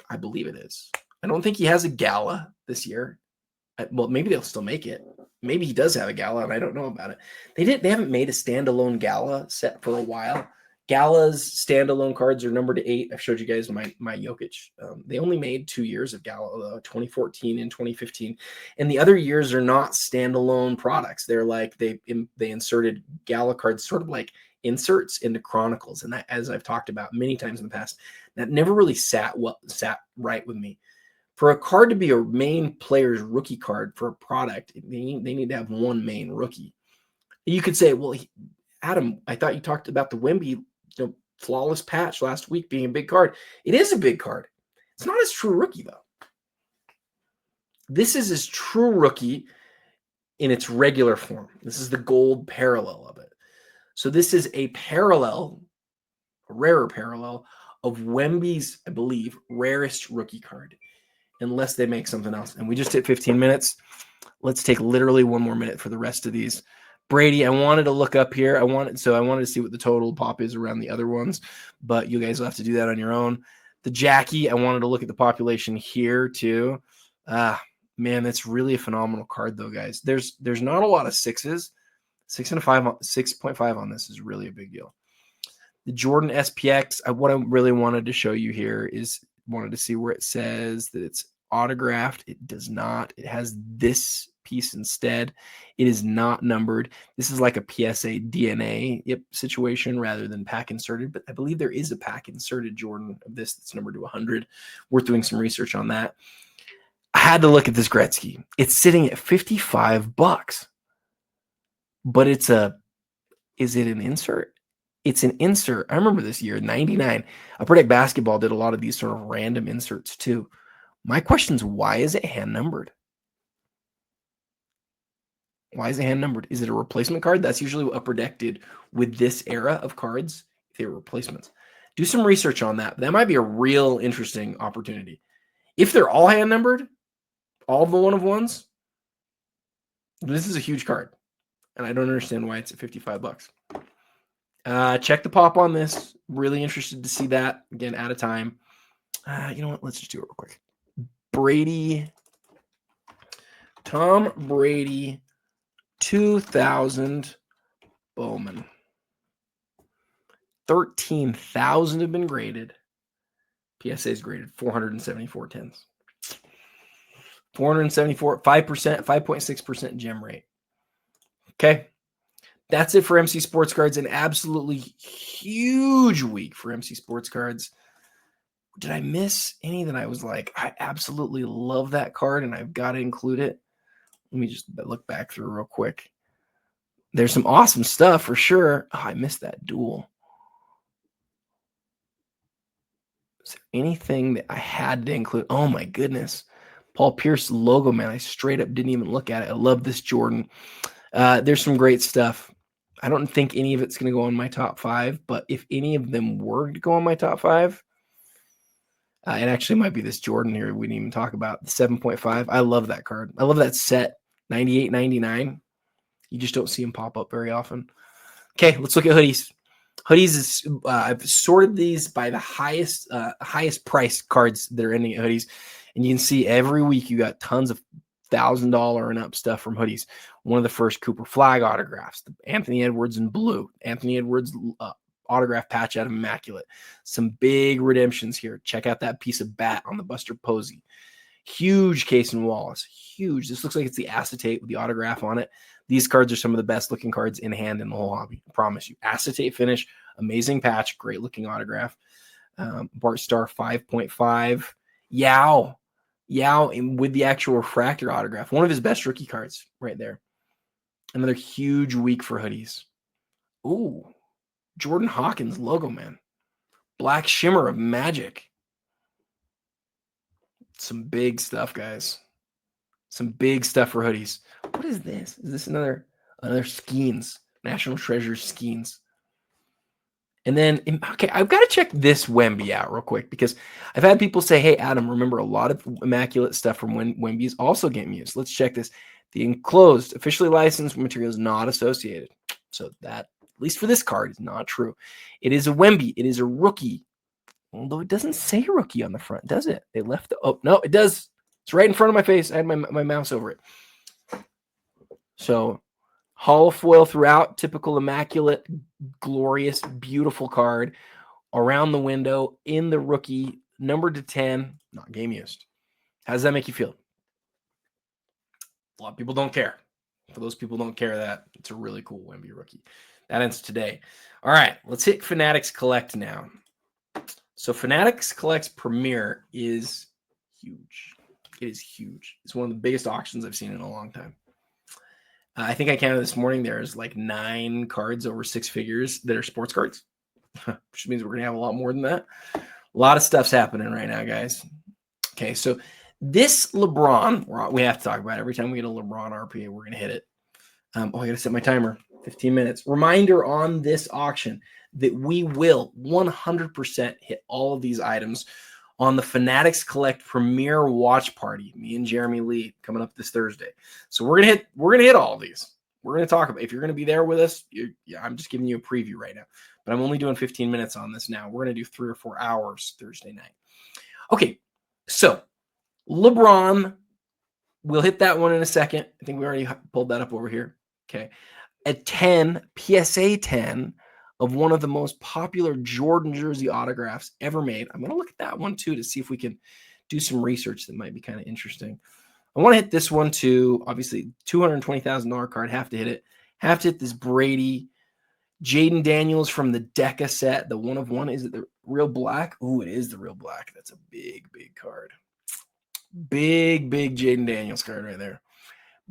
I believe it is. I don't think he has a gala this year. Well, maybe they'll still make it. Maybe he does have a gala, and I don't know about it. They haven't made a standalone gala set for a while. Gala's standalone cards are numbered to 8. I've showed you guys my Jokic. They only made 2 years of gala, though, 2014 and 2015. And the other years are not standalone products. They're like they inserted gala cards, sort of like inserts into Chronicles. And that, as I've talked about many times in the past, that never really sat right with me. For a card to be a main player's rookie card for a product, they need to have one main rookie. You could say, well, Adam, I thought you talked about the Wemby flawless patch last week being a big card. It is a big card. It's not his true rookie, though. This is his true rookie in its regular form. This is the gold parallel of it. So this is a parallel, a rarer parallel of Wemby's, I believe, rarest rookie card. Unless they make something else. And we just hit 15 minutes. Let's take literally one more minute for the rest of these. Brady, I wanted to look up here. I wanted to see what the total pop is around the other ones, but you guys will have to do that on your own. The Jackie, I wanted to look at the population here too. Man, that's really a phenomenal card though, guys. There's not a lot of 6s. 6.5 on this is really a big deal. The Jordan SPX, what I really wanted to show you here is wanted to see where it says that it's autographed. It does not. It has this piece instead. It is not numbered. This is like a PSA DNA situation rather than pack inserted, but I believe there is a pack inserted Jordan of this that's numbered to 100. Worth doing some research on that. I had to look at this Gretzky. It's sitting at $55, but is it an insert? It's an insert. I remember this year, 99. Upper Deck Basketball did a lot of these sort of random inserts too. My question is, why is it hand numbered? Why is it hand numbered? Is it a replacement card? That's usually what Upper Deck did with this era of cards. They were replacements. Do some research on that. That might be a real interesting opportunity. If they're all hand numbered, all of the one-of-ones, this is a huge card. And I don't understand why it's at $55. Check the pop on this. Really interested to see that. Again, out of time. You know what? Let's just do it real quick. Brady. Tom Brady, 2000 Bowman. 13,000 have been graded. PSA is graded 474 tens. 474, 5%, 5.6% gem rate. Okay. That's it for MC Sports Cards. An absolutely huge week for MC Sports Cards. Did I miss any that I was like, I absolutely love that card and I've got to include it? Let me just look back through real quick. There's some awesome stuff for sure. Oh, I missed that duel. Is there anything that I had to include? Oh my goodness. Paul Pierce logo, man. I straight up didn't even look at it. I love this Jordan. There's some great stuff. I don't think any of it's going to go on my top 5, but if any of them were to go on my top 5, it actually might be this Jordan here we didn't even talk about, the 7.5. I love that card. I love that set, 98, 99. You just don't see them pop up very often. Okay, let's look at hoodies. Hoodies is I've sorted these by the highest price cards that are ending at hoodies, and you can see every week you got tons of $1,000 and up stuff from hoodies. One of the first Cooper Flag autographs, the Anthony Edwards in blue, Anthony Edwards autograph patch out of Immaculate. Some big redemptions here. Check out that piece of bat on the Buster Posey. Huge case in Wallace. Huge. This looks like it's the acetate with the autograph on it. These cards are some of the best looking cards in hand in the whole hobby. I promise you. Acetate finish, amazing patch, great looking autograph. Bart Starr 5.5. Yao with the actual refractor autograph. One of his best rookie cards right there. Another huge week for hoodies. Ooh, Jordan Hawkins logo, man. Black shimmer of magic. Some big stuff, guys. Some big stuff for hoodies. What is this? Is this another Skeens? National Treasure Skeens. And then, okay, I've got to check this Wemby out real quick because I've had people say, hey, Adam, remember a lot of Immaculate stuff from when Wemby is also getting used. Let's check this. The enclosed, officially licensed material is not associated. So that, at least for this card, is not true. It is a Wemby. It is a rookie Although it doesn't say rookie on the front, does it? They left the, oh, no, it does. It's right in front of my face. I had my mouse over it. So hollow foil throughout, typical immaculate, glorious, beautiful card. Around the window, in the rookie, numbered to 10, not game used. How does that make you feel? A lot of people don't care. For those people who don't care, that it's a really cool Wemby rookie. That ends today. All right, let's hit Fanatics Collect now. So Fanatics Collect's Premier is huge. It is huge. It's one of the biggest auctions I've seen in a long time. I think I counted this morning. There's like 9 cards over 6 figures that are sports cards, which means we're going to have a lot more than that. A lot of stuff's happening right now, guys. Okay, so this LeBron, we have to talk about it. Every time we get a LeBron RPA, we're going to hit it. I got to set my timer, 15 minutes. Reminder on this auction that we will 100% hit all of these items on the Fanatics Collect Premier Watch Party. Me and Jeremy Lee coming up this Thursday. So we're gonna hit all of these. We're gonna talk about. If you're gonna be there with us, I'm just giving you a preview right now. But I'm only doing 15 minutes on this now. We're gonna do 3 or 4 hours Thursday night. Okay, so LeBron, we'll hit that one in a second. I think we already pulled that up over here. Okay, a 10 PSA 10 of one of the most popular Jordan jersey autographs ever made. I'm going to look at that one too to see if we can do some research that might be kind of interesting. I want to hit this one too. Obviously, $220,000 card. Have to hit it. Have to hit this Brady. Jaden Daniels from the Deca set. The 1 of 1. Is it the real black? Ooh, it is the real black. That's a big, big card. Big Jaden Daniels card right there.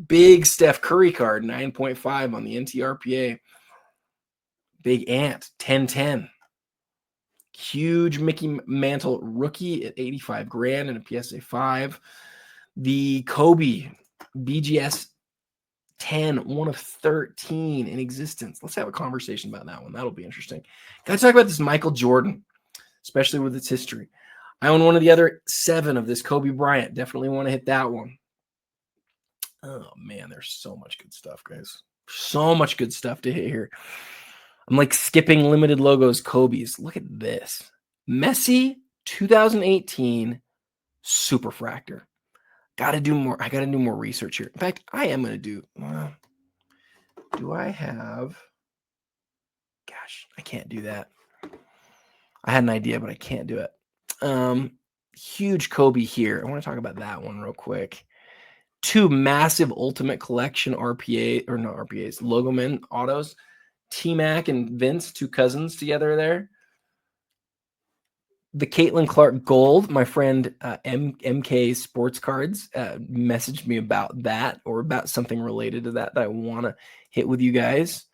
Big Steph Curry card, 9.5 on the NTRPA. Big Ant, 10-10. Huge Mickey Mantle rookie at 85 grand and a PSA 5. The Kobe BGS 10, 1 of 13 in existence. Let's have a conversation about that one. That'll be interesting. Can I talk about this Michael Jordan, especially with its history? I own one of the other 7 of this Kobe Bryant. Definitely want to hit that one. Oh, man, there's so much good stuff, guys. So much good stuff to hit here. I'm like skipping limited logos, Kobe's. Look at this. Messi 2018 Superfractor. Got to do more. I got to do more research here. In fact, I am going to do. Do I have? Gosh, I can't do that. I had an idea, but I can't do it. Huge Kobe here. I want to talk about that one real quick. 2 massive Ultimate Collection RPA, or not RPAs, Logo Men autos. T-Mac and Vince, 2 cousins together there. The Caitlin Clark Gold, my friend MK Sports Cards messaged me about that, or about something related to that I want to hit with you guys.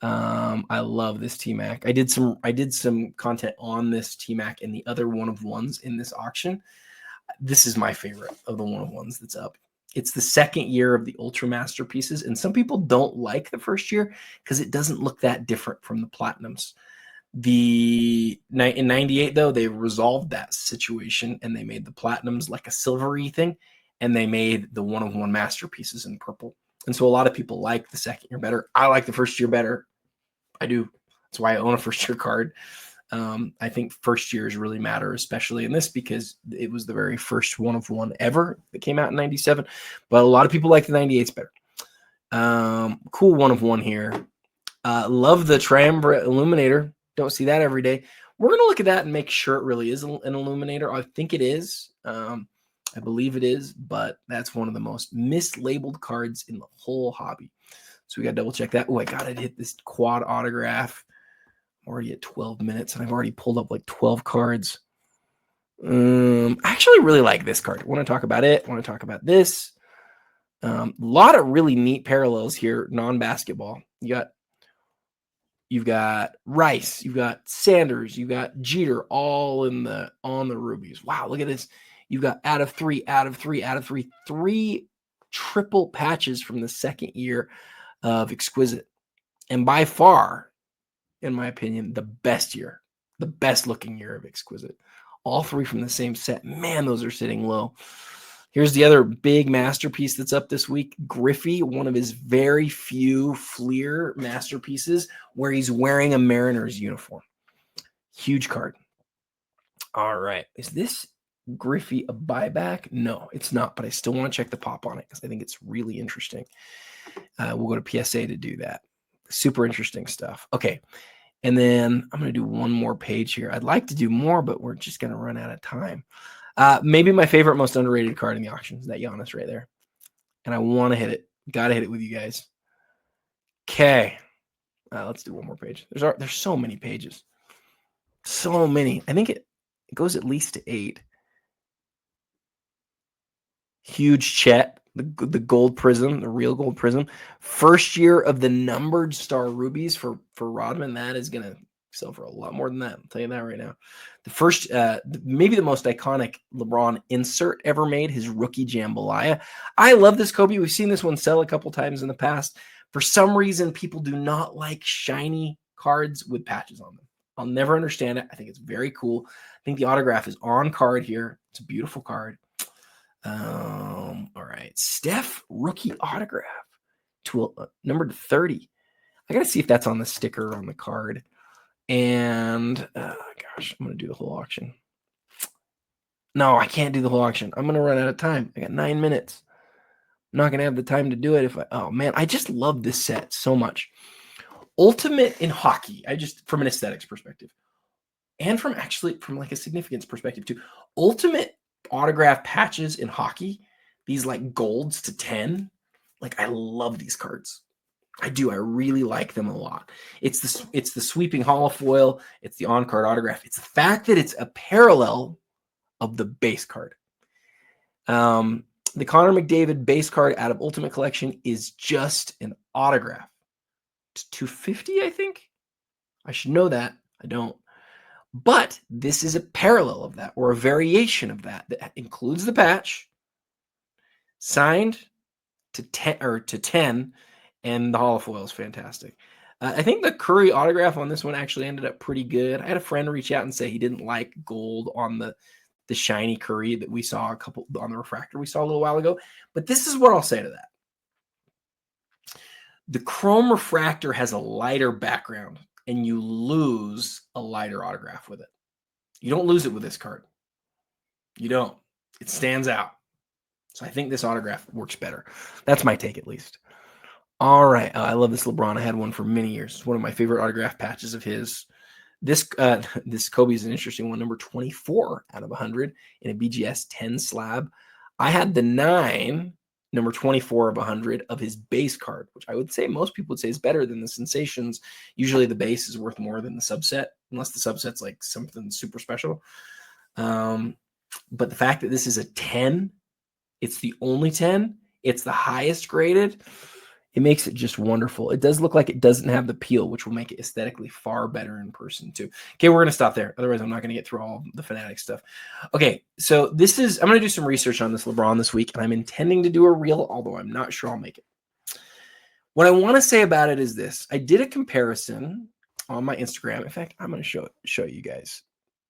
I love this T-Mac. I did some content on this T-Mac and the other 1 of 1s in this auction. This is my favorite of the 1 of 1s that's up. It's the 2nd year of the Ultra Masterpieces, and some people don't like the 1st year because it doesn't look that different from the Platinums. In 98, though, they resolved that situation, and they made the Platinums like a silvery thing, and they made the 1 of 1 Masterpieces in purple. And so a lot of people like the 2nd year better. I like the 1st year better. I do. That's why I own a 1st year card. I think 1st years really matter, especially in this, because it was the very first 1 of 1 ever that came out in 97. But a lot of people like the 98s better. Cool 1 of 1 here. Love the Triumvirate Illuminator. Don't see that every day. We're going to look at that and make sure it really is an Illuminator. I think it is. I believe it is, but that's one of the most mislabeled cards in the whole hobby. So we got to double check that. Oh, I got to hit this quad autograph. I'm already at 12 minutes, and I've already pulled up like 12 cards. I actually really like this card. I want to talk about it. I want to talk about this. A lot of really neat parallels here, non-basketball. You've got Rice, you've got Sanders, you've got Jeter, all on the rubies. Wow, look at this. You've got out of three, 3 triple patches from the 2nd year of Exquisite. And by far, in my opinion, the best looking year of Exquisite. All 3 from the same set. Man, those are sitting low. Here's the other big masterpiece that's up this week. Griffey, one of his very few Fleer masterpieces where he's wearing a Mariners uniform. Huge card. All right. Is this Griffey a buyback? No, it's not, but I still want to check the pop on it because I think it's really interesting. We'll go to PSA to do that. Super interesting stuff. Okay. And then I'm going to do one more page here. I'd like to do more, but we're just going to run out of time. Maybe my favorite, most underrated card in the auction is that Giannis right there. And I want to hit it. Got to hit it with you guys. Okay. Let's do one more page. There's so many pages. So many. I think it goes at least to 8. Huge Chet, the gold prism, the real gold prism. First year of the numbered star rubies for Rodman. That is going to sell for a lot more than that. I'll tell you that right now. The first, maybe the most iconic LeBron insert ever made, his rookie jambalaya. I love this Kobe. We've seen this one sell a couple times in the past. For some reason, people do not like shiny cards with patches on them. I'll never understand it. I think it's very cool. I think the autograph is on card here. It's a beautiful card. All right. Steph rookie autograph to number 30. I got to see if that's on the sticker on the card. And gosh, I'm going to do the whole auction. No, I can't do the whole auction. I'm going to run out of time. I got 9 minutes. I'm not going to have the time to do it oh man, I just love this set so much. Ultimate in hockey. From an aesthetics perspective and from like a significance perspective too. Ultimate autograph patches in hockey, these like golds to 10. Like I love these cards. I do. I really like them a lot. It's the sweeping holofoil. It's the on-card autograph. It's the fact that it's a parallel of the base card. The Connor McDavid base card out of Ultimate Collection is just an autograph. It's $250, I think. I should know that. I don't. But this is a parallel of that or a variation of that includes the patch, signed to 10, and the holofoil is fantastic. I think the Curry autograph on this one actually ended up pretty good. I had a friend reach out and say he didn't like gold on the shiny Curry that we saw on the refractor we saw a little while ago. But this is what I'll say to that. The chrome refractor has a lighter background, and you lose a lighter autograph with it. You don't lose it with this card. You don't. It stands out. So I think this autograph works better. That's my take, at least. All right. I love this LeBron. I had one for many years. It's one of my favorite autograph patches of his. This Kobe is an interesting one. Number 24 out of 100 in a BGS 10 slab. I had the 9, number 24 of 100 of his base card, which I would say most people would say is better than the Sensations. Usually the base is worth more than the subset, unless the subset's like something super special. But the fact that this is a 10, it's the only 10, it's the highest graded, it makes it just wonderful. It does look like it doesn't have the peel, which will make it aesthetically far better in person too. Okay, we're going to stop there. Otherwise, I'm not going to get through all the Fanatics stuff. Okay, so I'm going to do some research on this LeBron this week, and I'm intending to do a reel, although I'm not sure I'll make it. What I want to say about it is this. I did a comparison on my Instagram. In fact, I'm going to show you guys.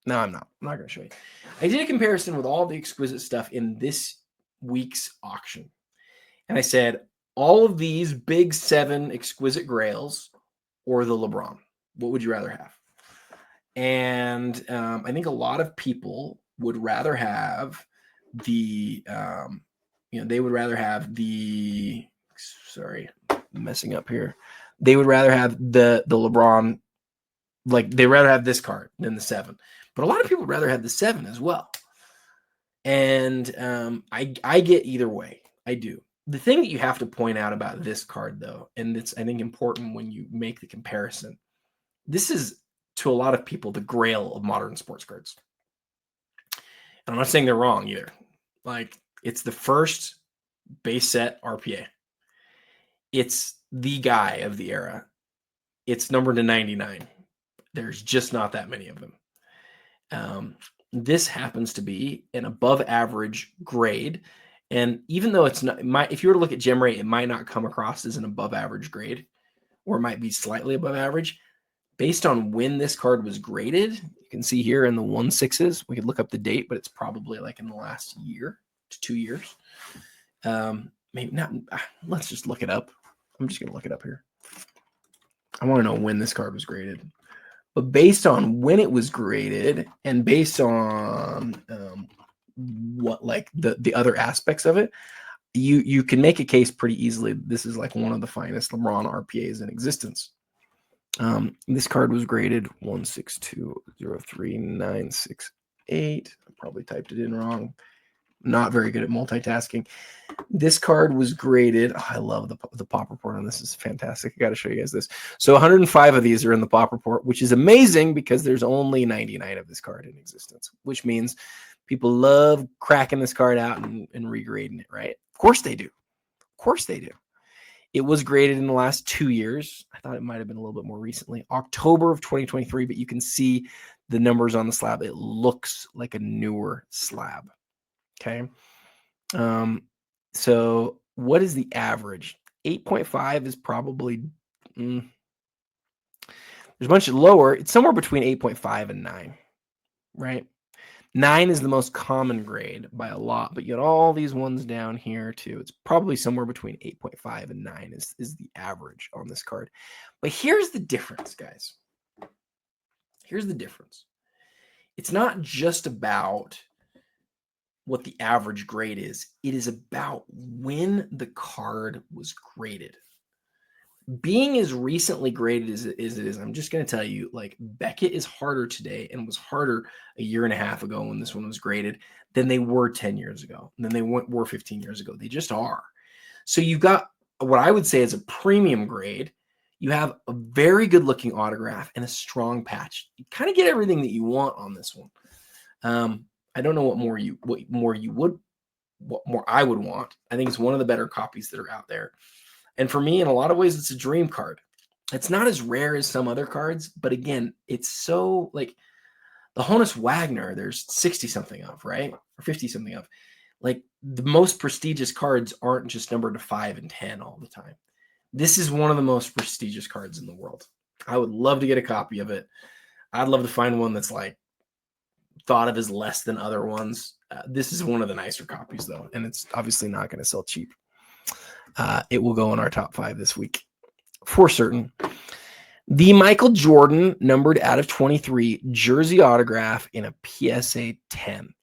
No, I'm not. I'm not going to show you. I did a comparison with all the exquisite stuff in this week's auction. And I said, all of these big 7 exquisite grails or the LeBron, what would you rather have? And I think a lot of people would rather have they would rather have sorry, I'm messing up here. They would rather have the LeBron, like they'd rather have this card than the 7. But a lot of people would rather have the 7 as well. And I get either way. I do. The thing that you have to point out about this card, though, and it's, I think, important when you make the comparison, this is, to a lot of people, the grail of modern sports cards. And I'm not saying they're wrong either. Like, it's the first base set RPA. It's the guy of the era. It's numbered to 99. There's just not that many of them. This happens to be an above average grade. And even though it's not, if you were to look at gem rate, it might not come across as an above average grade, or it might be slightly above average. Based on when this card was graded, you can see here in the 1/6s, we could look up the date, but it's probably like in the last year to 2 years. Maybe not. Let's just look it up. I'm just going to look it up here. I want to know when this card was graded. But based on when it was graded and based on what like the other aspects of it, you can make a case pretty easily. This is like one of the finest LeBron RPAs in existence. This card was graded 162.03968. I probably typed it in wrong. Not very good at multitasking. This card was graded. Oh, I love the pop report on this. Is fantastic. I got to show you guys this. So 105 of these are in the pop report, which is amazing because there's only 99 of this card in existence, which means people love cracking this card out and regrading it, right? Of course they do. Of course they do. It was graded in the last 2 years. I thought it might have been a little bit more recently, October of 2023, but you can see the numbers on the slab. It looks like a newer slab. Okay. So what is the average? 8.5 is probably, there's a bunch lower. It's somewhere between 8.5 and 9, right? 9 is the most common grade by a lot, but you got all these ones down here too. It's probably somewhere between 8.5 and 9 is the average on this card. But here's the difference, guys. Here's the difference. It's not just about what the average grade is. It is about when the card was graded. Being as recently graded as it is, I'm just going to tell you, like, Beckett is harder today and was harder a year and a half ago when this one was graded than they were 10 years ago, than they were 15 years ago. They just are. So you've got what I would say is a premium grade. You have a very good looking autograph and a strong patch. You kind of get everything that you want on this one. I don't know what more I would want. I think it's one of the better copies that are out there. And for me, in a lot of ways, it's a dream card. It's not as rare as some other cards, but again, it's so like the Honus Wagner, there's 60 something of, right? Or 50 something of. Like the most prestigious cards aren't just numbered to 5 and 10 all the time. This is one of the most prestigious cards in the world. I would love to get a copy of it. I'd love to find one that's like thought of as less than other ones. This is one of the nicer copies though, and it's obviously not going to sell cheap. It will go in our top 5 this week for certain. The Michael Jordan numbered out of 23 jersey autograph in a PSA 10.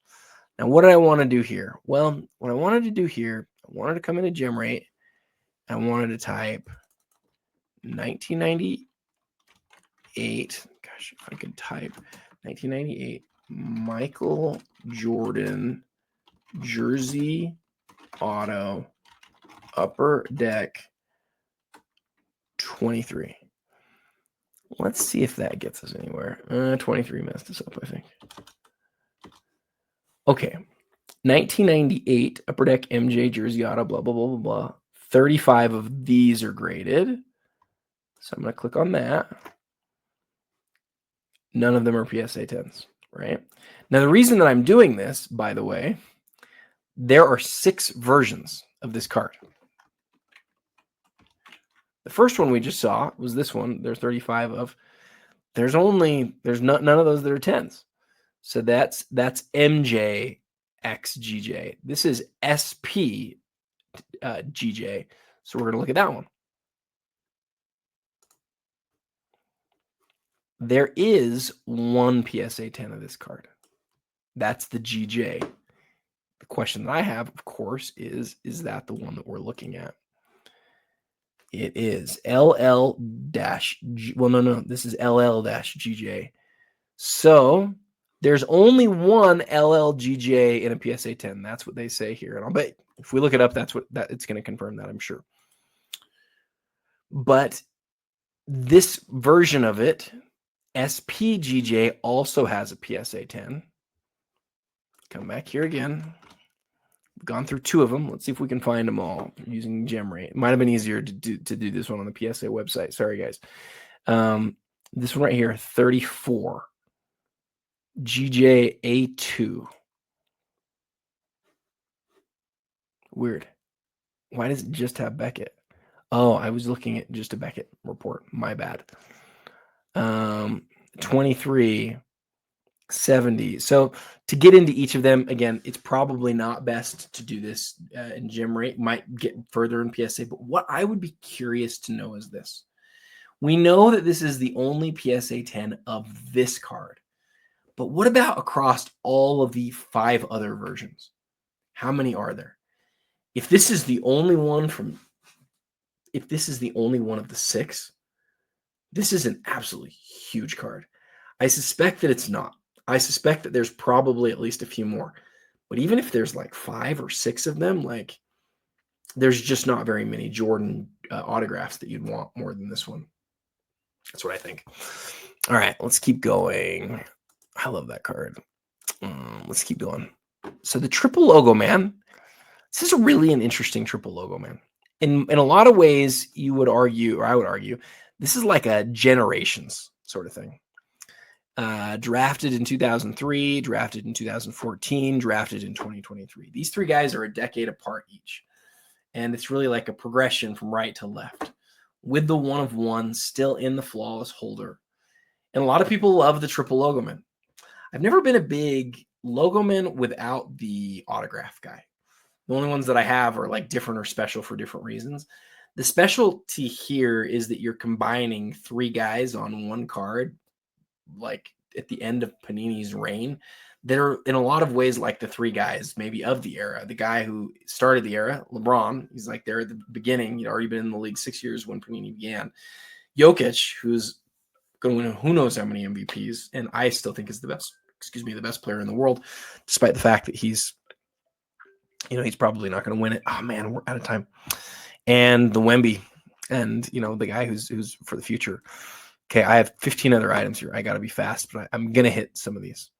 Now, what did I want to do here? Well, what I wanted to do here, I wanted to come into gem rate. I wanted to type 1998. Gosh, if I could type 1998 Michael Jordan jersey auto upper deck 23. Let's see if that gets us anywhere. 23 messed us up, I think. Okay. 1998 upper deck MJ jersey auto, blah, blah, blah, blah, blah. 35 of these are graded. So I'm going to click on that. None of them are PSA 10s, right? Now, the reason that I'm doing this, by the way, there are 6 versions of this card. The first one we just saw was this one. There's 35 of. There's none of those that are 10s. So that's MJ X GJ. This is SP GJ. So we're going to look at that one. There is one PSA 10 of this card. That's the GJ. The question that I have, of course, is that the one that we're looking at? It is LL-G. Well, no, this is LL-GJ. So there's only one LL-GJ in a PSA 10. That's what they say here. And I'll bet if we look it up, that it's going to confirm that, I'm sure. But this version of it, SPGJ, also has a PSA 10. Come back here again. We've gone through 2 of them. Let's see if we can find them all using gem rate. It might have been easier to do this one on the PSA website. Sorry, guys. This one right here, 34. GJ-A2. Weird. Why does it just have Beckett? Oh, I was looking at just a Beckett report. My bad. 23, 70. So to get into each of them, again, it's probably not best to do this in gem rate. Might get further in PSA. But what I would be curious to know is this. We know that this is the only PSA 10 of this card. But what about across all of the 5 other versions? How many are there? If this is the only one of the 6, this is an absolutely huge card. I suspect that it's not. I suspect that there's probably at least a few more. But even if there's like 5 or 6 of them, like there's just not very many Jordan autographs that you'd want more than this one. That's what I think. All right, let's keep going. I love that card. Let's keep going. So the triple logo, man. This is really an interesting triple logo, man. In a lot of ways, you would argue, or I would argue, this is like a generations sort of thing. Drafted in 2003, drafted in 2014, drafted in 2023. These 3 guys are a decade apart each. And it's really like a progression from right to left, with the 1 of 1 still in the flawless holder. And a lot of people love the triple logo man. I've never been a big logo man without the autograph guy. The only ones that I have are like different or special for different reasons. The specialty here is that you're combining 3 guys on 1 card, like at the end of Panini's reign, that are in a lot of ways like the 3 guys maybe of the era. The guy who started the era, LeBron, he's like there at the beginning. He'd already been in the league 6 years when Panini began. Jokic, who's going to win who knows how many MVPs, and I still think is the best player in the world, despite the fact that he's probably not going to win it. Oh man, we're out of time. And the Wemby, and the guy who's for the future. Okay, I have 15 other items here. I got to be fast, but I'm going to hit some of these.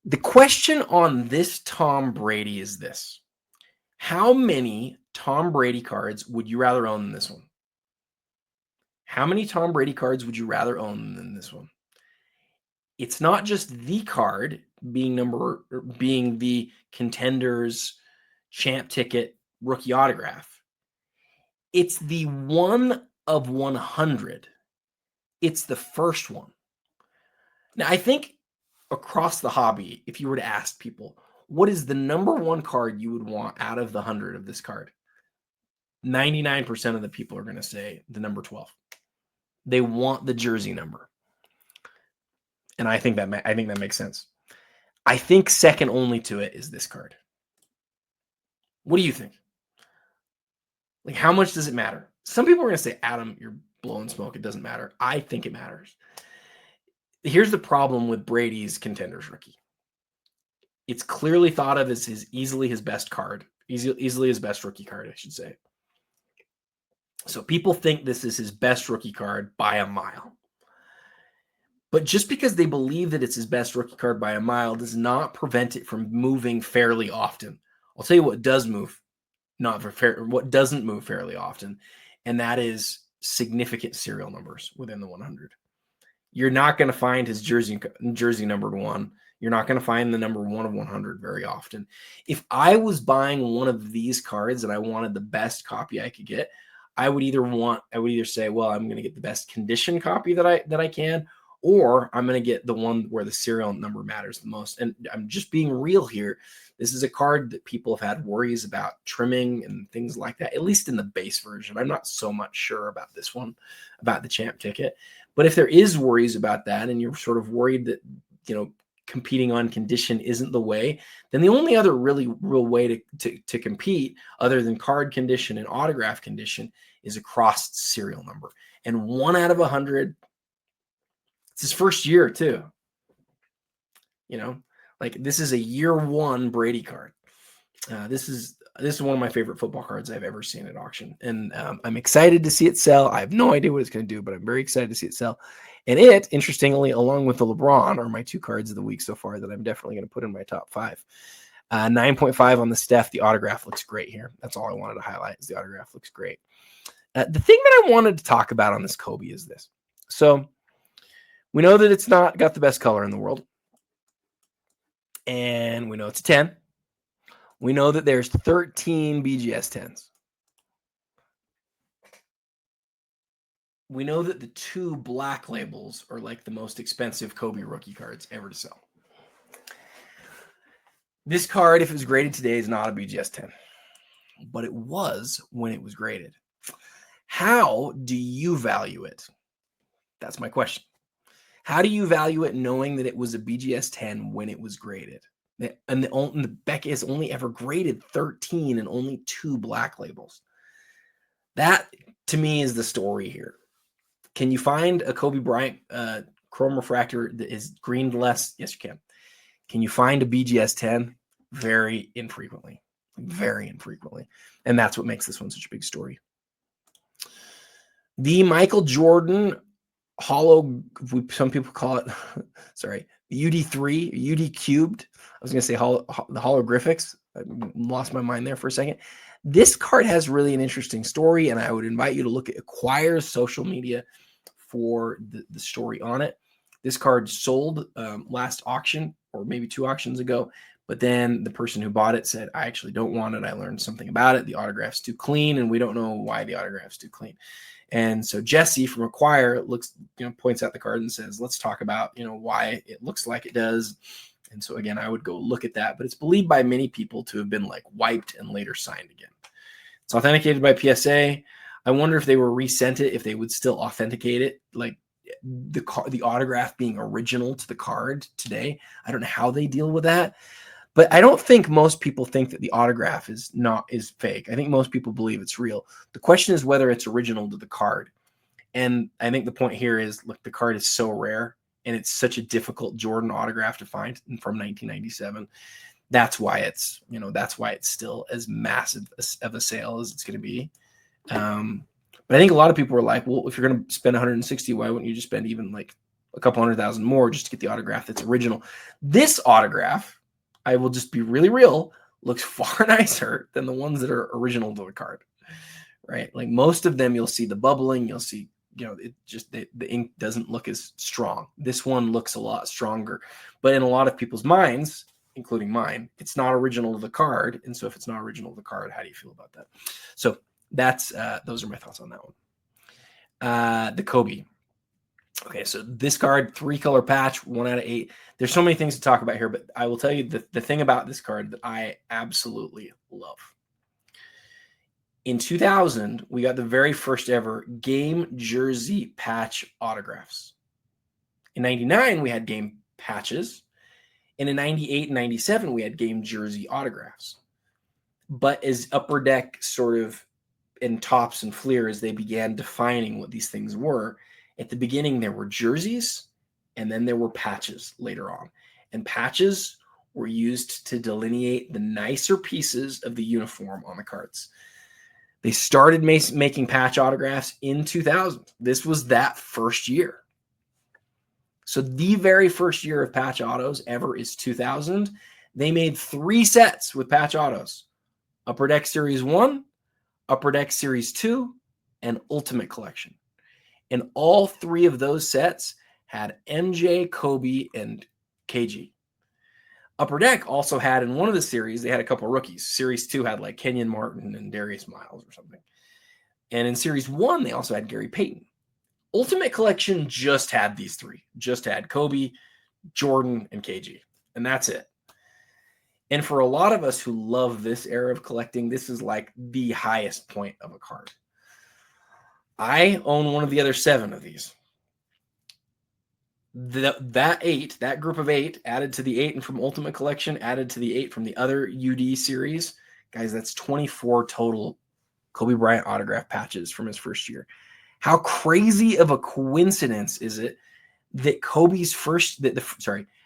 The question on this Tom Brady is this: how many Tom Brady cards would you rather own than this one? How many Tom Brady cards would you rather own than this one? It's not just the card being the Contenders champ ticket rookie autograph. It's the 1 of 100. It's the first one. Now, I think across the hobby, if you were to ask people, what is the number 1 card you would want out of the 100 of this card? 99% of the people are going to say the number 12. They want the jersey number. And I think that makes sense. I think second only to it is this card. What do you think? Like, how much does it matter? Some people are going to say, Adam, you're blowing smoke. It doesn't matter. I think it matters. Here's the problem with Brady's Contenders rookie. It's clearly thought of as easily his best card. Easily his best rookie card, I should say. So people think this is his best rookie card by a mile. But just because they believe that it's his best rookie card by a mile does not prevent it from moving fairly often. I'll tell you what does move, what doesn't move fairly often, and that is significant serial numbers within the 100. You're not going to find his jersey numbered 1. You're not going to find the number 1 of 100 very often. If I was buying one of these cards and I wanted the best copy I could get, I would either say, well, I'm going to get the best condition copy that I can, or I'm going to get the one where the serial number matters the most. And I'm just being real here. This is a card that people have had worries about trimming and things like that, at least in the base version. I'm not so much sure about this one, about the champ ticket. But if there is worries about that and you're sort of worried that, competing on condition isn't the way, then the only other really real way to compete other than card condition and autograph condition is across serial number. And 1 out of 100, it's his first year too. Like this is a year 1 Brady card. This is one of my favorite football cards I've ever seen at auction. And I'm excited to see it sell. I have no idea what it's going to do, but I'm very excited to see it sell. And it, interestingly, along with the LeBron, are my 2 cards of the week so far that I'm definitely going to put in my top 5. 9.5 on the Steph. The autograph looks great here. That's all I wanted to highlight is the autograph looks great. The thing that I wanted to talk about on this Kobe is this. So we know that it's not got the best color in the world. And we know it's a 10. We know that there's 13 BGS 10s. We know that the 2 black labels are like the most expensive Kobe rookie cards ever to sell. This card, if it was graded today, is not a BGS 10. But it was when it was graded. How do you value it? That's my question. How do you value it knowing that it was a BGS 10 when it was graded? And the Beckett has only ever graded 13 and only 2 black labels. That, to me, is the story here. Can you find a Kobe Bryant chrome refractor that is greened less? Yes, you can. Can you find a BGS 10? Very infrequently. Very infrequently. And that's what makes this one such a big story. The Michael Jordan hollow, some people call it, sorry, UD3, UD cubed. I was going to say the holographics. I lost my mind there for a second. This card has really an interesting story, and I would invite you to look at Acquire's social media for the story on it. This card sold last auction, or maybe 2 auctions ago, but then the person who bought it said, I actually don't want it. I learned something about it. The autograph's too clean, and we don't know why the autograph's too clean. And so Jesse from Acquire points out the card and says, let's talk about, why it looks like it does. And so again, I would go look at that, but it's believed by many people to have been like wiped and later signed again. It's authenticated by PSA. I wonder if they were resent it, if they would still authenticate it, like the autograph being original to the card today. I don't know how they deal with that. But I don't think most people think that the autograph is fake. I think most people believe it's real. The question is whether it's original to the card. And I think the point here is, look, the card is so rare and it's such a difficult Jordan autograph to find from 1997. That's why it's still as massive of a sale as it's going to be. But I think a lot of people are like, well, if you're going to spend 160, why wouldn't you just spend even like a couple $100,000 more just to get the autograph that's original? This autograph, I will just be really real, looks far nicer than the ones that are original to the card, right? Like most of them, you'll see the bubbling, you'll see, it just, the ink doesn't look as strong. This one looks a lot stronger, but in a lot of people's minds, including mine, it's not original to the card. And so if it's not original to the card, how do you feel about that? So that's, those are my thoughts on that one. The Kobe. Okay, so this card, 3-color patch, 1 out of 8. There's so many things to talk about here, but I will tell you the thing about this card that I absolutely love. In 2000, we got the very first ever game jersey patch autographs. In 99, we had game patches. And in 98 and 97, we had game jersey autographs. But as Upper Deck sort of, and Topps and Fleer, as they began defining what these things were, at the beginning, there were jerseys, and then there were patches later on. And patches were used to delineate the nicer pieces of the uniform on the cards. They started making patch autographs in 2000. This was that first year. So the very first year of patch autos ever is 2000. They made 3 sets with patch autos. Upper Deck Series 1, Upper Deck Series 2, and Ultimate Collection. And all 3 of those sets had MJ, Kobe, and KG. Upper Deck also had, in one of the series, they had a couple of rookies. Series 2 had like Kenyon Martin and Darius Miles or something. And in Series 1, they also had Gary Payton. Ultimate Collection just had these 3. Just had Kobe, Jordan, and KG. And that's it. And for a lot of us who love this era of collecting, this is like the highest point of a card. I own one of the other 7 of these. That group of 8 added to the 8 from Ultimate Collection, added to the 8 from the other UD series. Guys, that's 24 total Kobe Bryant autograph patches from his first year. How crazy of a coincidence is it that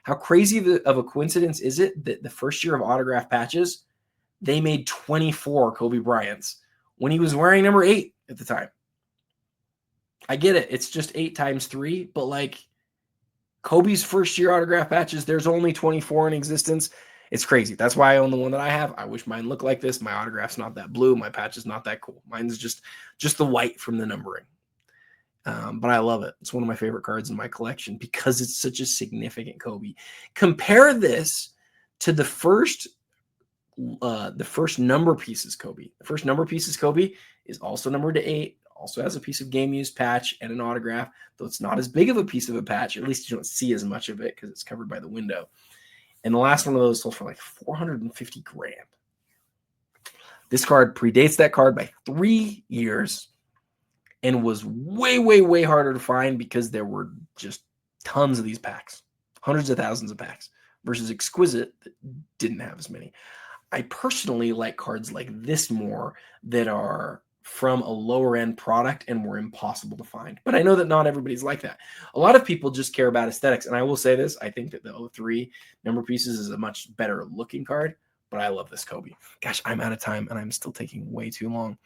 how crazy of a coincidence is it that the first year of autograph patches, they made 24 Kobe Bryants when he was wearing number 8 at the time? I get it. It's just 8 times 3, but like Kobe's first year autograph patches, there's only 24 in existence. It's crazy. That's why I own the one that I have. I wish mine looked like this. My autograph's not that blue. My patch is not that cool. Mine's just the white from the numbering. But I love it. It's one of my favorite cards in my collection because it's such a significant Kobe. Compare this to the first number pieces Kobe. The first number pieces Kobe is also numbered to 8. Also has a piece of game used patch and an autograph, though it's not as big of a piece of a patch. At least you don't see as much of it because it's covered by the window. And the last one of those sold for like $450,000. This card predates that card by 3 years. and was way, way, way harder to find because there were just tons of these packs, hundreds of thousands of packs, versus Exquisite that didn't have as many. I personally like cards like this more that are from a lower end product and were impossible to find. But I know that not everybody's like that. A lot of people just care about aesthetics. And I will say this, I think that the 03 number pieces is a much better looking card, but I love this Kobe. Gosh, I'm out of time and I'm still taking way too long.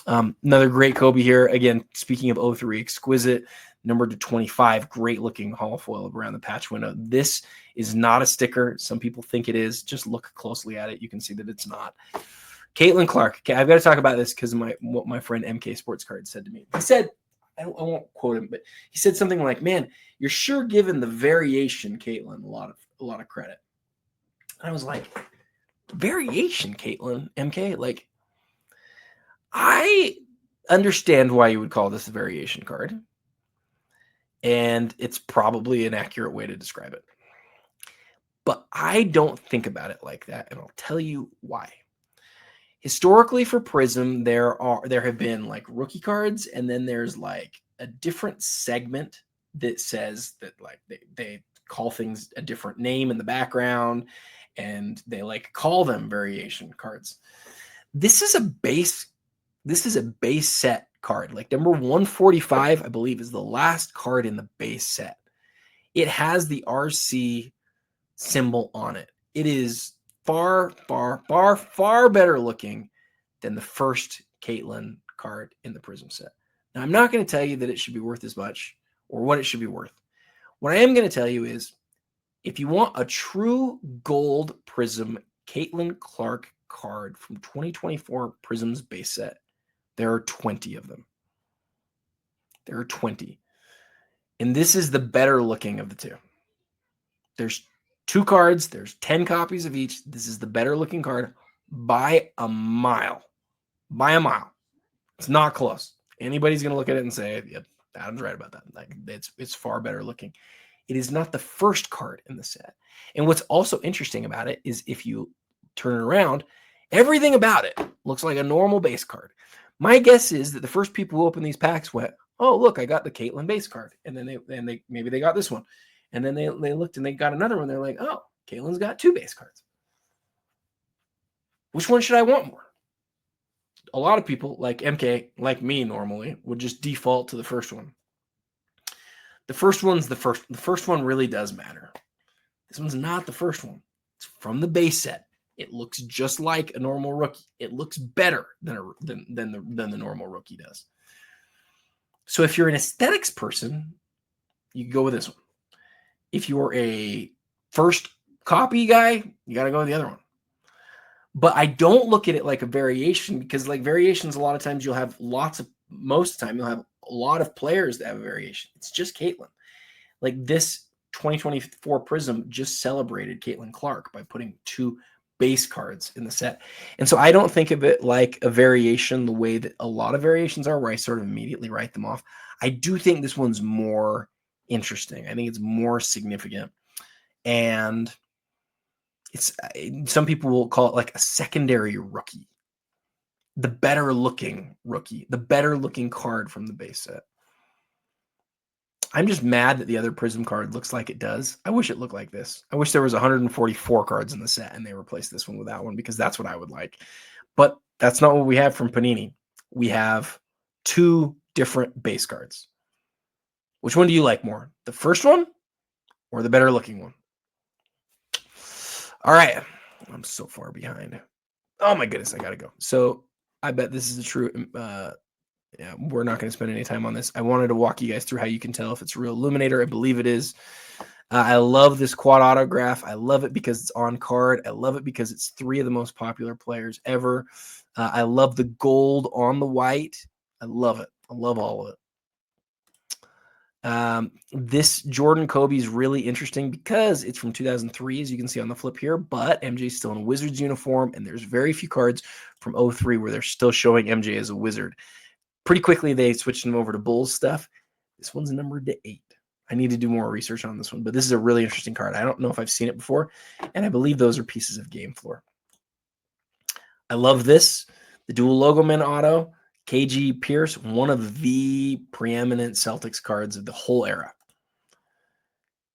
Another great Kobe here. Again, speaking of 03, Exquisite, number to 25, great looking hollow foil around the patch window. This is not a sticker. Some people think it is. Just look closely at it. You can see that it's not. Caitlin Clark. Okay, I've got to talk about this because what my friend MK Sports Card said to me. He said, I won't quote him, but he said something like, "Man, you're sure giving the variation, Caitlin, a lot of credit." And I was like, "Variation, Caitlin, MK? Like, I understand why you would call this a variation card, and it's probably an accurate way to describe it. But I don't think about it like that, and I'll tell you why. Historically for Prism, there have been like rookie cards, and then there's like a different segment that says that like they call things a different name in the background, and they like call them variation cards. This is a base set card. Like number 145, I believe, is the last card in the base set. It has the RC symbol on it. It is far, far, far, far better looking than the first Caitlin card in the Prism set. Now, I'm not going to tell you that it should be worth as much or what it should be worth. What I am going to tell you is if you want a true gold Prism Caitlin Clark card from 2024 Prism's base set, there are 20 of them. There are 20. And this is the better looking of the two. There's 2 cards. There's 10 copies of each. This is the better looking card by a mile. By a mile. It's not close. Anybody's going to look at it and say, yep, Adam's right about that. Like it's far better looking. It is not the first card in the set. And what's also interesting about it is if you turn it around, everything about it looks like a normal base card. My guess is that the first people who opened these packs went, "Oh, look, I got the Caitlin base card." And then they maybe they got this one. And then they looked and they got another one. They're like, "Oh, Caitlin's got 2 base cards. Which one should I want more?" A lot of people like MK, like me normally, would just default to the first one. The first one's the first. The first one really does matter. This one's not the first one. It's from the base set. It looks just like a normal rookie. It looks better than the normal rookie does. So if you're an aesthetics person, you can go with this one. If you're a first copy guy, you got to go with the other one. But I don't look at it like a variation because like variations, a lot of times most of the time you'll have a lot of players that have a variation. It's just Caitlin. Like this 2024 Prism just celebrated Caitlin Clark by putting 2 base cards in the set. And so I don't think of it like a variation the way that a lot of variations are, where I sort of immediately write them off. I do think this one's more interesting. I think it's more significant. And it's some people will call it like a secondary rookie, the better looking rookie, the better looking card from the base set. I'm just mad that the other Prism card looks like it does. I wish it looked like this. I wish there was 144 cards in the set and they replaced this one with that one because that's what I would like. But that's not what we have from Panini. We have 2 different base cards. Which one do you like more? The first one or the better looking one? All right. I'm so far behind. Oh my goodness, I got to go. So I bet this is the true... yeah, we're not going to spend any time on this. I wanted to walk you guys through how you can tell if it's real Illuminator. I believe it is. I love this quad autograph. I love it because it's on card. I love it because it's 3 of the most popular players ever. I love the gold on the white. I love it. I love all of it. This Jordan Kobe is really interesting because it's from 2003, as you can see on the flip here, but MJ's still in a Wizards uniform, and there's very few cards from 03 where they're still showing MJ as a Wizard. Pretty quickly, they switched him over to Bulls stuff. This one's numbered to 8. I need to do more research on this one, but this is a really interesting card. I don't know if I've seen it before, and I believe those are pieces of Game Floor. I love this. The dual logo men auto. KG Pierce, one of the preeminent Celtics cards of the whole era.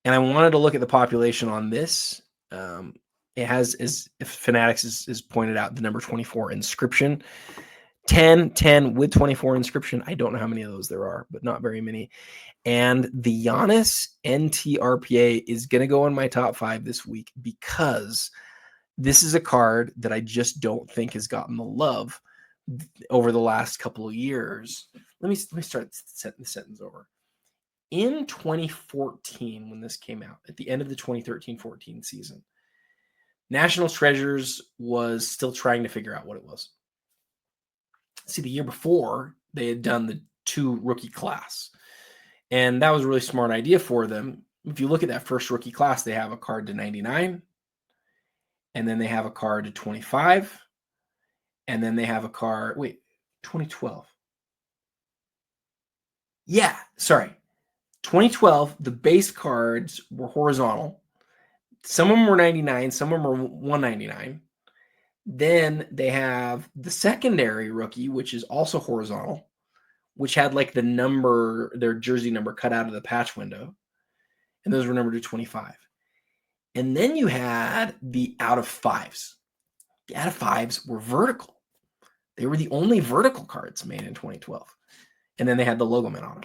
And I wanted to look at the population on this. It has, as if Fanatics is pointed out, the number 24 inscription. 10 with 24 inscription. I don't know how many of those there are, but not very many. And the Giannis NTRPA is going to go in my top 5 this week because this is a card that I just don't think has gotten the love over the last couple of years. Let me start the sentence over. In 2014, when this came out, at the end of the 2013-14 season, National Treasures was still trying to figure out what it was. See, the year before, they had done the 2 rookie class. And that was a really smart idea for them. If you look at that first rookie class, they have a card to 99. And then they have a card to 25. And then they have a card, 2012. Yeah, sorry. 2012, the base cards were horizontal. Some of them were 99, some of them were 199. Then they have the secondary rookie, which is also horizontal, which had like the number, their jersey number cut out of the patch window. And those were numbered to 25. And then you had the out of 5s. The out of 5s were vertical. They were the only vertical cards made in 2012. And then they had the logo man on them.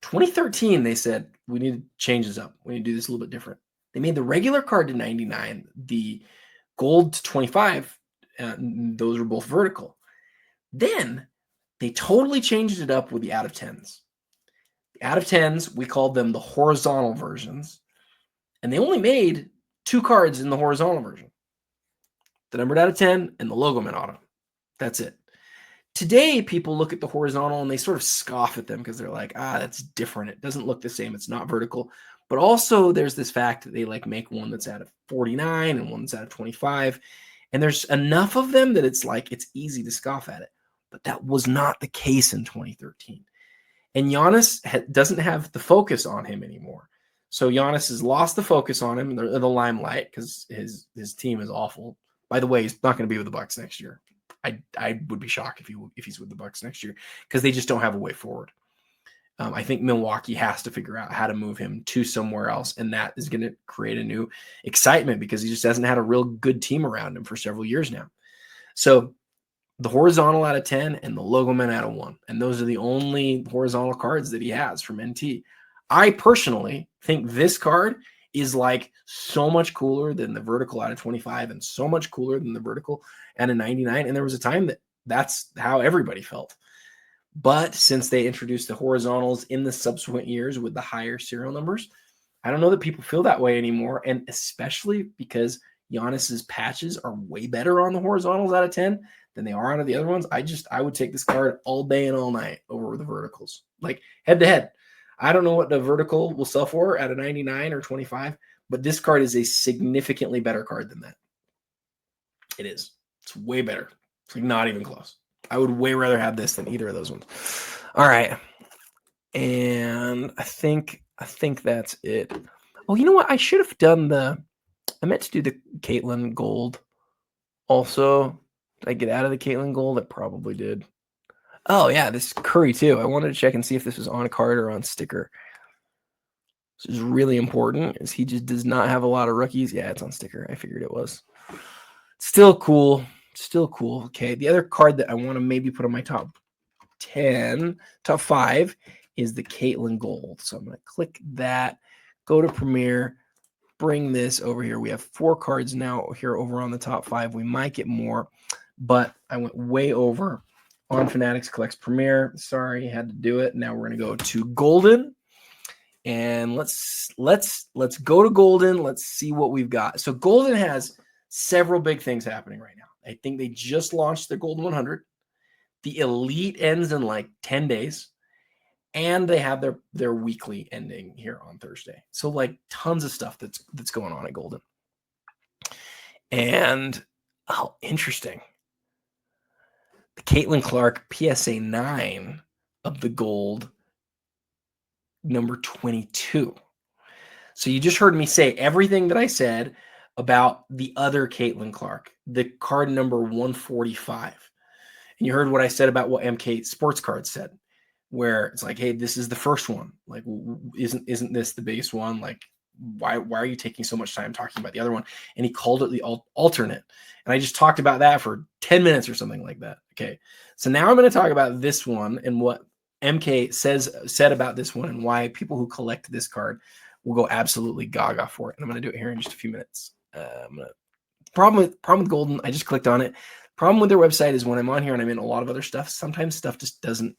2013, they said, we need to change this up. We need to do this a little bit different. They made the regular card to 99, the gold to 25. Those were both vertical. Then they totally changed it up with the out of 10s. The out of 10s, we called them the horizontal versions. And they only made 2 cards in the horizontal version. The numbered out of 10 and the logo man on them. That's it. Today, people look at the horizontal and they sort of scoff at them because they're like, that's different. It doesn't look the same. It's not vertical. But also there's this fact that they like make one that's out of 49 and one that's out of 25. And there's enough of them that it's like, it's easy to scoff at it. But that was not the case in 2013. And Giannis doesn't have the focus on him anymore. So Giannis has lost the focus on him, the limelight, because his team is awful. By the way, he's not going to be with the Bucks next year. I would be shocked if he's with the Bucks next year because they just don't have a way forward. I think Milwaukee has to figure out how to move him to somewhere else, and that is going to create a new excitement because he just hasn't had a real good team around him for several years now. So the horizontal out of 10 and the logo man out of 1, and those are the only horizontal cards that he has from NT. I personally think this card is like so much cooler than the vertical out of 25 and so much cooler than the vertical out of 99. And there was a time that's how everybody felt. But since they introduced the horizontals in the subsequent years with the higher serial numbers, I don't know that people feel that way anymore. And especially because Giannis's patches are way better on the horizontals out of 10 than they are out of the other ones. I would take this card all day and all night over the verticals, like head to head. I don't know what the vertical will sell for at a 99 or 25, but this card is a significantly better card than that. It is. It's way better. It's like not even close. I would way rather have this than either of those ones. All right. And I think that's it. Oh, you know what? I should have done I meant to do the Caitlin Gold also. Did I get out of the Caitlin Gold? I probably did. Oh, yeah, this Curry, too. I wanted to check and see if this was on card or on sticker. This is really important, as he just does not have a lot of rookies. Yeah, it's on sticker. I figured it was. Still cool. Still cool. Okay, the other card that I want to maybe put on my top 5 is the Caitlin Gold. So I'm going to click that, go to Premier, bring this over here. We have 4 cards now here over on the top 5. We might get more, but I went way over on Fanatics Collects Premier. Sorry, had to do it. Now we're going to go to Goldin. And let's go to Goldin. Let's see what we've got. So Goldin has several big things happening right now. I think they just launched their Gold 100. The Elite ends in like 10 days. And they have their weekly ending here on Thursday. So like tons of stuff that's going on at Goldin. And interesting. The Caitlin Clark PSA 9 of the Gold number 22. So you just heard me say everything that I said about the other Caitlin Clark, the card number 145. And you heard what I said about what MK Sports Cards said, where it's like, hey, this is the first one. Like, isn't this the biggest one? Like, why are you taking so much time talking about the other one? And he called it the alternate. And I just talked about that for 10 minutes or something like that. Okay. So now I'm going to talk about this one and what MK said about this one and why people who collect this card will go absolutely gaga for it. And I'm going to do it here in just a few minutes. Problem with Goldin, I just clicked on it. Problem with their website is when I'm on here and I'm in a lot of other stuff, sometimes stuff just doesn't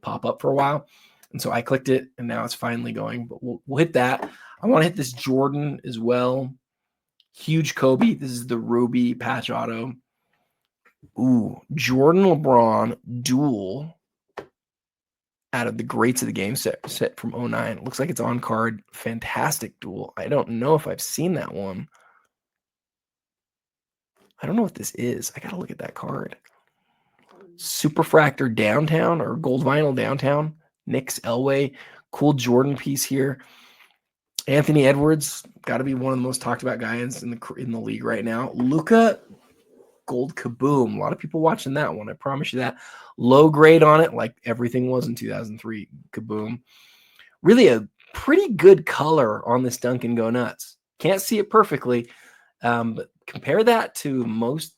pop up for a while. And so I clicked it and now it's finally going, but we'll hit that. I want to hit this Jordan as well. Huge Kobe. This is the Ruby patch auto. Ooh, Jordan LeBron duel out of the greats of the game set from 09. It looks like it's on card. Fantastic duel. I don't know if I've seen that one. I don't know what this is. I got to look at that card. Superfractor Downtown or Gold Vinyl Downtown. Knicks Elway. Cool Jordan piece here. Anthony Edwards, got to be one of the most talked about guys in the league right now. Luka Gold Kaboom. A lot of people watching that one. I promise you that. Low grade on it, like everything was in 2003. Kaboom. Really a pretty good color on this Duncan Go Nuts. Can't see it perfectly, but compare that to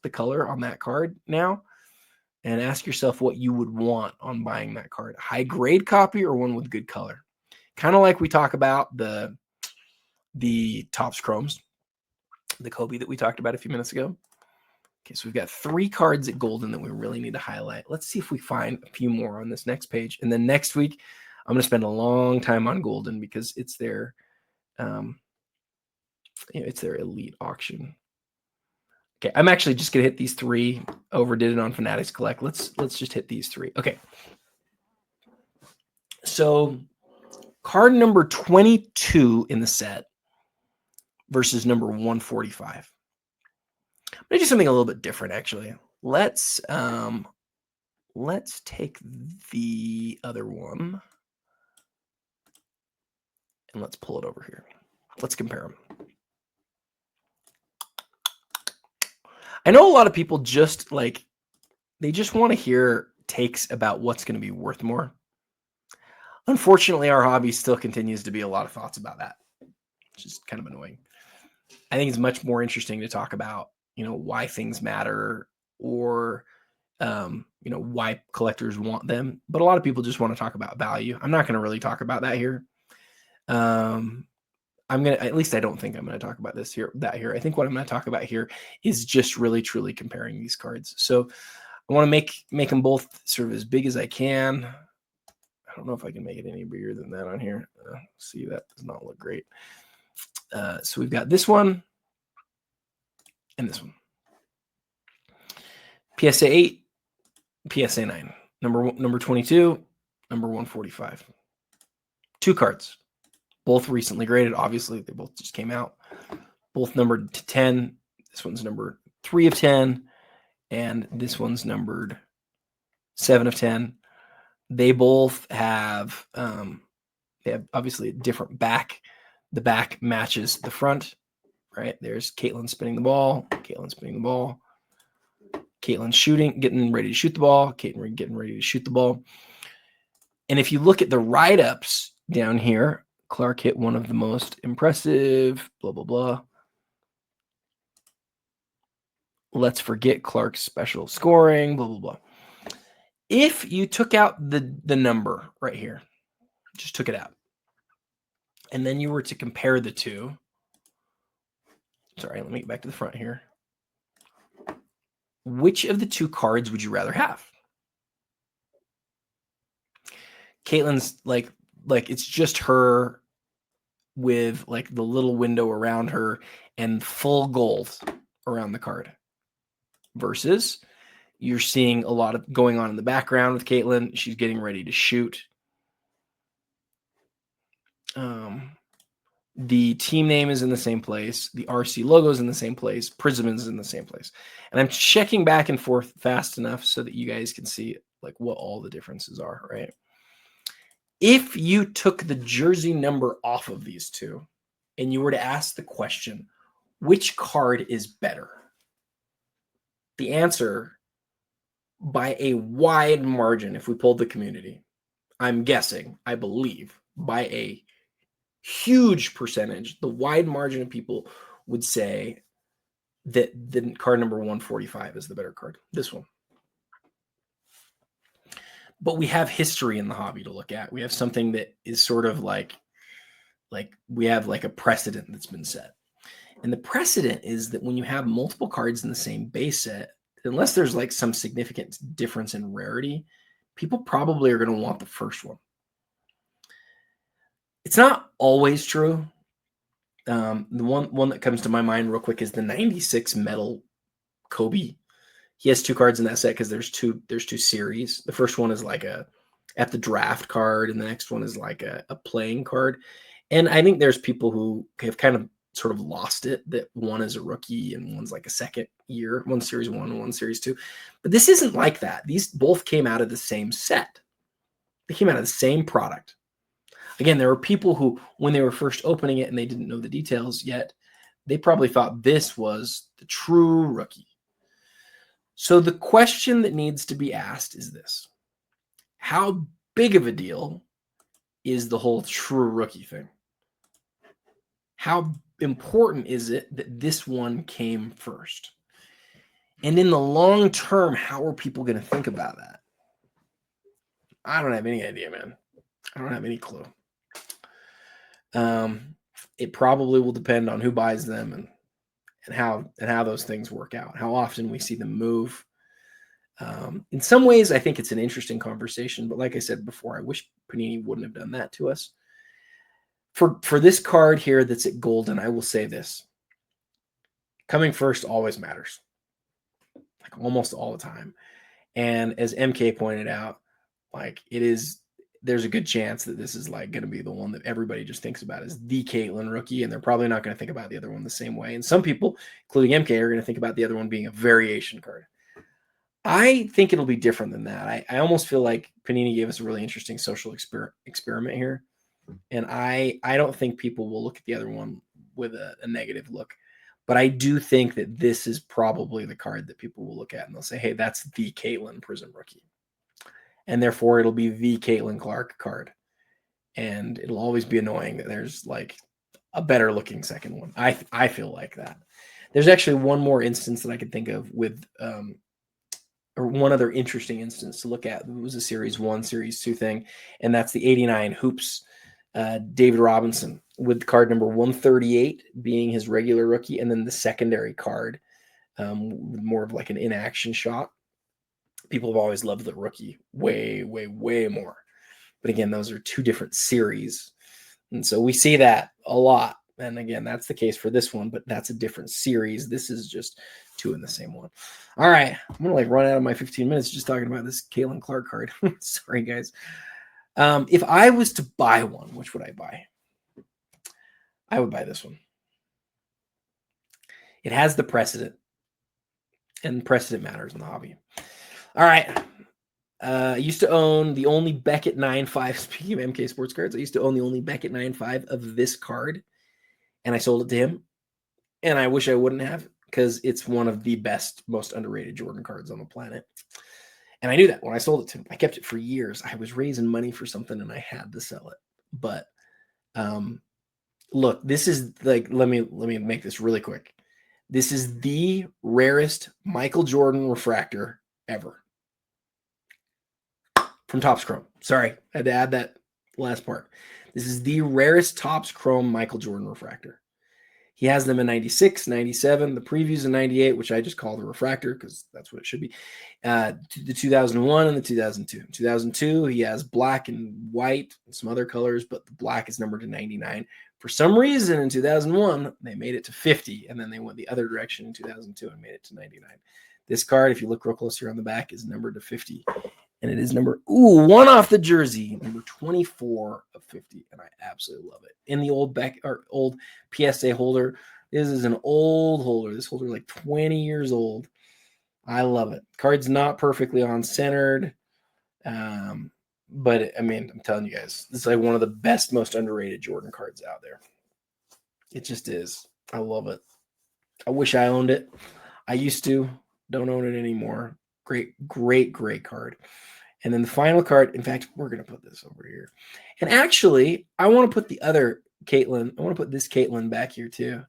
the color on that card now and ask yourself what you would want on buying that card. High grade copy or one with good color? Kind of like we talk about the Topps Chromes, the Kobe that we talked about a few minutes ago. Okay, so we've got 3 cards at Goldin that we really need to highlight. Let's see if we find a few more on this next page. And then next week, I'm going to spend a long time on Goldin because it's their, it's their elite auction. Okay, I'm actually just going to hit these 3. Overdid it on Fanatics Collect. Let's just hit these 3. Okay. So card number 22 in the set versus number 145. I'm going to do something a little bit different, actually. Let's take the other one and let's pull it over here. Let's compare them. I know a lot of people just want to hear takes about what's going to be worth more. Unfortunately, our hobby still continues to be a lot of thoughts about that, which is kind of annoying. I think it's much more interesting to talk about, why things matter or, why collectors want them. But a lot of people just want to talk about value. I'm not going to really talk about that here. At least I don't think I'm going to talk about that here. I think what I'm going to talk about here is just really, truly comparing these cards. So I want to make them both sort of as big as I can. I don't know if I can make it any bigger than that on here. See, that does not look great. So we've got this one and this one. PSA 8, PSA 9. Number 22, number 145. 2 cards. Both recently graded. Obviously, they both just came out. Both numbered to 10. This one's numbered 3 of 10. And this one's numbered 7 of 10. They both have obviously a different back. The back matches the front, right? There's Caitlin spinning the ball. Caitlin spinning the ball. Caitlin shooting, getting ready to shoot the ball. Caitlin getting ready to shoot the ball. And if you look at the write-ups down here, Clark hit one of the most impressive, blah, blah, blah. Let's forget Clark's special scoring, blah, blah, blah. If you took out the number right here, just took it out, and then you were to compare the two. Sorry, let me get back to the front here. Which of the 2 cards would you rather have? Caitlin's like it's just her with like the little window around her and full gold around the card versus you're seeing a lot of going on in the background with Caitlin. She's getting ready to shoot. The team name is in the same place. The RC logo is in the same place. Prism is in the same place. And I'm checking back and forth fast enough so that you guys can see like what all the differences are, right? If you took the jersey number off of these 2 and you were to ask the question, which card is better? The answer by a wide margin, if we pulled the community, I'm guessing, I believe, by a huge percentage, the wide margin of people would say that the card number 145 is the better card, this one. But we have history in the hobby to look at. We have something that is sort of like we have like a precedent that's been set. And the precedent is that when you have multiple cards in the same base set, unless there's like some significant difference in rarity, people probably are going to want the first one. It's not always true. The one that comes to my mind real quick is the 96 metal Kobe. He has two cards in that set because there's two series. The first one is like a at the draft card, and the next one is like a playing card. And I think there's people who have kind of sort of lost it, that one is a rookie and one's like a second year, one series 1 and one series 2. But this isn't like that. These both came out of the same set. They came out of the same product. Again, there were people who, when they were first opening it and they didn't know the details yet, they probably thought this was the true rookie. So the question that needs to be asked is this: how big of a deal is the whole true rookie thing? How important is it that this one came first? And in the long term, how are people going to think about that? I don't have any idea, man. I don't have any clue. It probably will depend on who buys them and how those things work out, how often we see them move. In some ways, I think it's an interesting conversation, but like I said before, I wish Panini wouldn't have done that to us. For this card here that's at Goldin, I will say this: coming first always matters, like almost all the time. And as MK pointed out, like there's a good chance that this is like going to be the one that everybody just thinks about as the Caitlin rookie, and they're probably not going to think about the other one the same way. And some people, including MK, are going to think about the other one being a variation card. I think it'll be different than that. I almost feel like Panini gave us a really interesting social experiment here. And I don't think people will look at the other one with a negative look. But I do think that this is probably the card that people will look at and they'll say, hey, that's the Caitlin Prism rookie. And therefore, it'll be the Caitlin Clark card. And it'll always be annoying that there's like a better looking second one. I feel like that. There's actually one more instance that I could think of with or one other interesting instance to look at. It was a series 1, series 2 thing, and that's the 89 Hoops David Robinson, with card number 138 being his regular rookie, and then the secondary card more of like an inaction shot. People have always loved the rookie way, way, way more. But again, those are two different series. And so we see that a lot. And again, that's the case for this one, but that's a different series. This is just two in the same one. All right. I'm going to like run out of my 15 minutes just talking about this Caitlin Clark card. Sorry, guys. If I was to buy one, which would I buy? I would buy this one. It has the precedent, and precedent matters in the hobby. All right. I used to own the only Beckett 9.5. Speaking of MK Sports cards, I used to own the only Beckett 9.5 of this card, and I sold it to him. And I wish I wouldn't have, because it's one of the best, most underrated Jordan cards on the planet. And I knew that when I sold it to him. I kept it for years. I was raising money for something, and I had to sell it. But look, this is like, let me make this really quick. This is the rarest Michael Jordan refractor ever. From Topps Chrome. Sorry, I had to add that last part. This is the rarest Topps Chrome Michael Jordan refractor. He has them in 96, 97, the previews in 98, which I just call the refractor because that's what it should be, the 2001 and the 2002. 2002, he has black and white and some other colors, but the black is numbered to 99. For some reason, in 2001, they made it to 50, and then they went the other direction in 2002 and made it to 99. This card, if you look real close here on the back, is numbered to 50. And it is one off the jersey, number 24 of 50, and I absolutely love it. In the old PSA holder, this is an old holder. This holder is like 20 years old. I love it. Card's not perfectly on-centered, but I mean, I'm telling you guys, this is like one of the best, most underrated Jordan cards out there. It just is. I love it. I wish I owned it. I used to. Don't own it anymore. Great card. And then the final card, in fact, we're going to put this over here. And actually, I want to put the other Caitlin, I want to put this Caitlin back here too.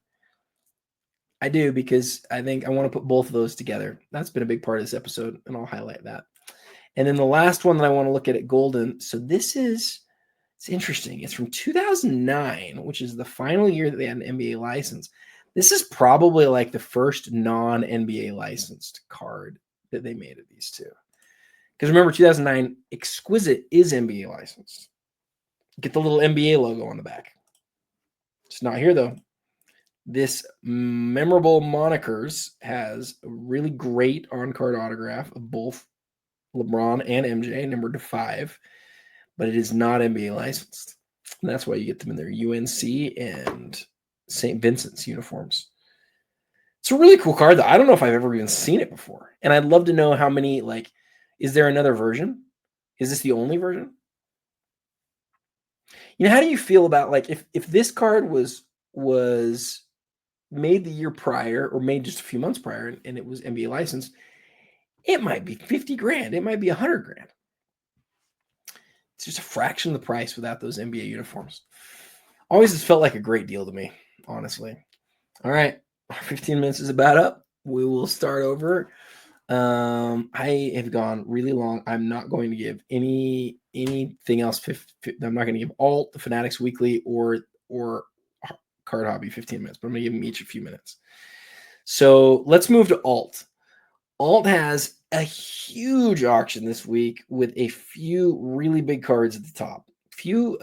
I do, because I think I want to put both of those together. That's been a big part of this episode, and I'll highlight that. And then the last one that I want to look at Goldin. So this is, it's interesting. It's from 2009, which is the final year that they had an NBA license. This is probably like the first non-NBA licensed card that they made of these two. Because remember, 2009, Exquisite is NBA licensed. Get the little NBA logo on the back. It's not here, though. This Memorable Monikers has a really great on-card autograph of both LeBron and MJ, numbered to 5, but it is not NBA licensed. And that's why you get them in their UNC and St. Vincent's uniforms. It's a really cool card, though. I don't know if I've ever even seen it before. And I'd love to know how many, like, is there another version? Is this the only version? How do you feel about, like, if this card was made the year prior, or made just a few months prior, and it was NBA licensed, it might be 50 grand. It might be 100 grand. It's just a fraction of the price without those NBA uniforms. Always has felt like a great deal to me, honestly. All right. 15 minutes is about up. We will start over. I have gone really long. I'm not going to give anything else. I'm not going to give Alt, the Fanatics Weekly, or Card Hobby 15 minutes, but I'm going to give them each a few minutes. So let's move to Alt. Alt has a huge auction this week with a few really big cards at the top. Few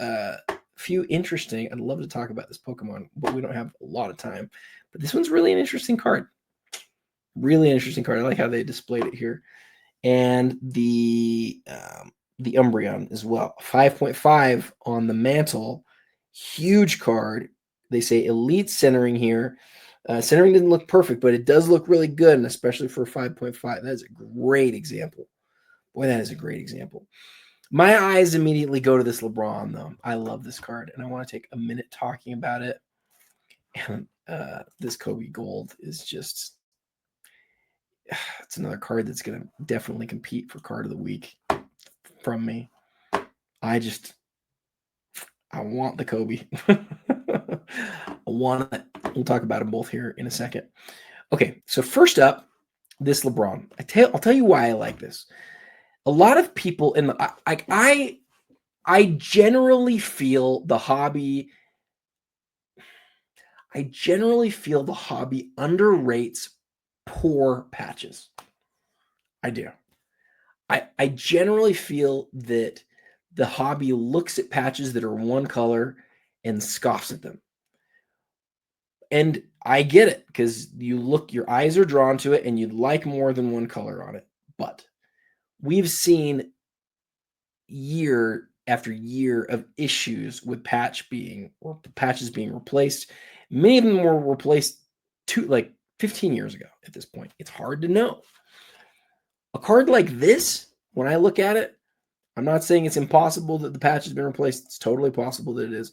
interesting. I'd love to talk about this Pokemon, but we don't have a lot of time. But this one's really an interesting card. Really interesting card. I like how they displayed it here. And the Umbreon as well. 5.5 on the mantle. Huge card. They say elite centering here. Centering didn't look perfect, but it does look really good, and especially for 5.5. That is a great example. Boy, that is a great example. My eyes immediately go to this LeBron, though. I love this card, and I want to take a minute talking about it. And this Kobe Gold is just, it's another card that's going to definitely compete for card of the week from me. I want the Kobe. I want it. We'll talk about them both here in a second. Okay, so first up, this LeBron. I'll tell you why I like this. A lot of people in the I generally feel the hobby. I generally feel the hobby underrates poor patches. I do. I generally feel that the hobby looks at patches that are one color and scoffs at them. And I get it, because your eyes are drawn to it and you'd like more than one color on it. But we've seen year after year of issues with patches being replaced. Many of them were replaced 15 years ago at this point. It's hard to know. A card like this, when I look at it, I'm not saying it's impossible that the patch has been replaced. It's totally possible that it is.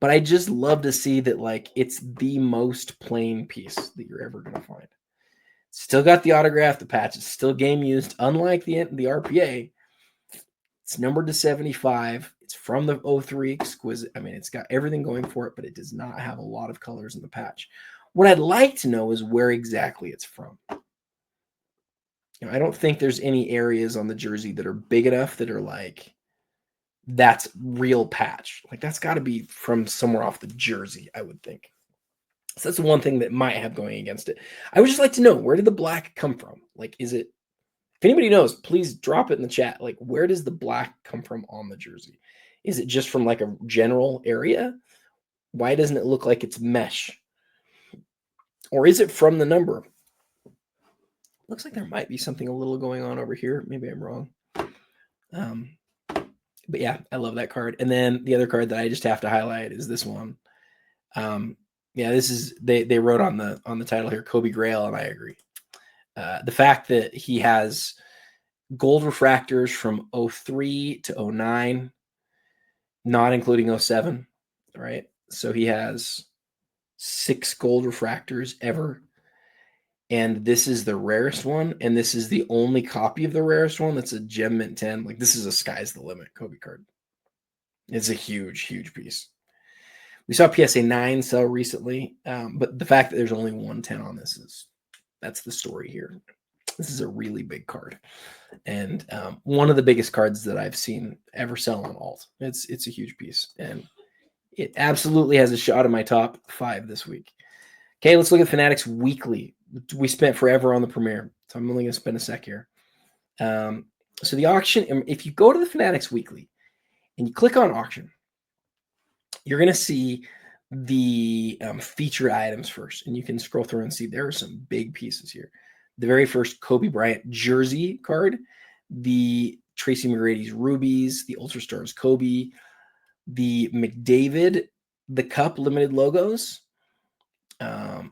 But I just love to see that, like, it's the most plain piece that you're ever going to find. Still got the autograph. The patch is still game used. Unlike the RPA, it's numbered to 75. It's from the 03 Exquisite. I mean, it's got everything going for it, but it does not have a lot of colors in the patch. What I'd like to know is where exactly it's from. I don't think there's any areas on the jersey that are big enough that are like, that's real patch. Like, that's got to be from somewhere off the jersey, I would think. So that's the one thing that might have going against it. I would just like to know, where did the black come from? Like, is it, if anybody knows, please drop it in the chat. Like, where does the black come from on the jersey? Is it just from like a general area? Why doesn't it look like it's mesh? Or is it from the number? Looks like there might be something a little going on over here. Maybe I'm wrong. But yeah, I love that card. And then the other card that I just have to highlight is this one. Yeah, this is, they wrote on the title here, Kobe Grail, and I agree. The fact that he has gold refractors from 03 to 09, not including 07, right? So he has 6 gold refractors ever. And this is the rarest one, and this is the only copy of the rarest one that's a Gem Mint 10. Like, this is a sky's the limit Kobe card. It's a huge, huge piece. We saw PSA 9 sell recently, but the fact that there's only 110 on this that's the story here. This is a really big card, and one of the biggest cards that I've seen ever sell on alt. It's a huge piece, and it absolutely has a shot in my top 5 this week. Okay, let's look at Fanatics Weekly. We spent forever on the Premier, so I'm only going to spend a sec here. So the auction, if you go to the Fanatics Weekly and you click on auction, you're going to see the featured items first, and you can scroll through and see there are some big pieces here. The very first Kobe Bryant jersey card, the Tracy McGrady's Rubies, the Ultra Stars Kobe, the McDavid, the Cup limited logos,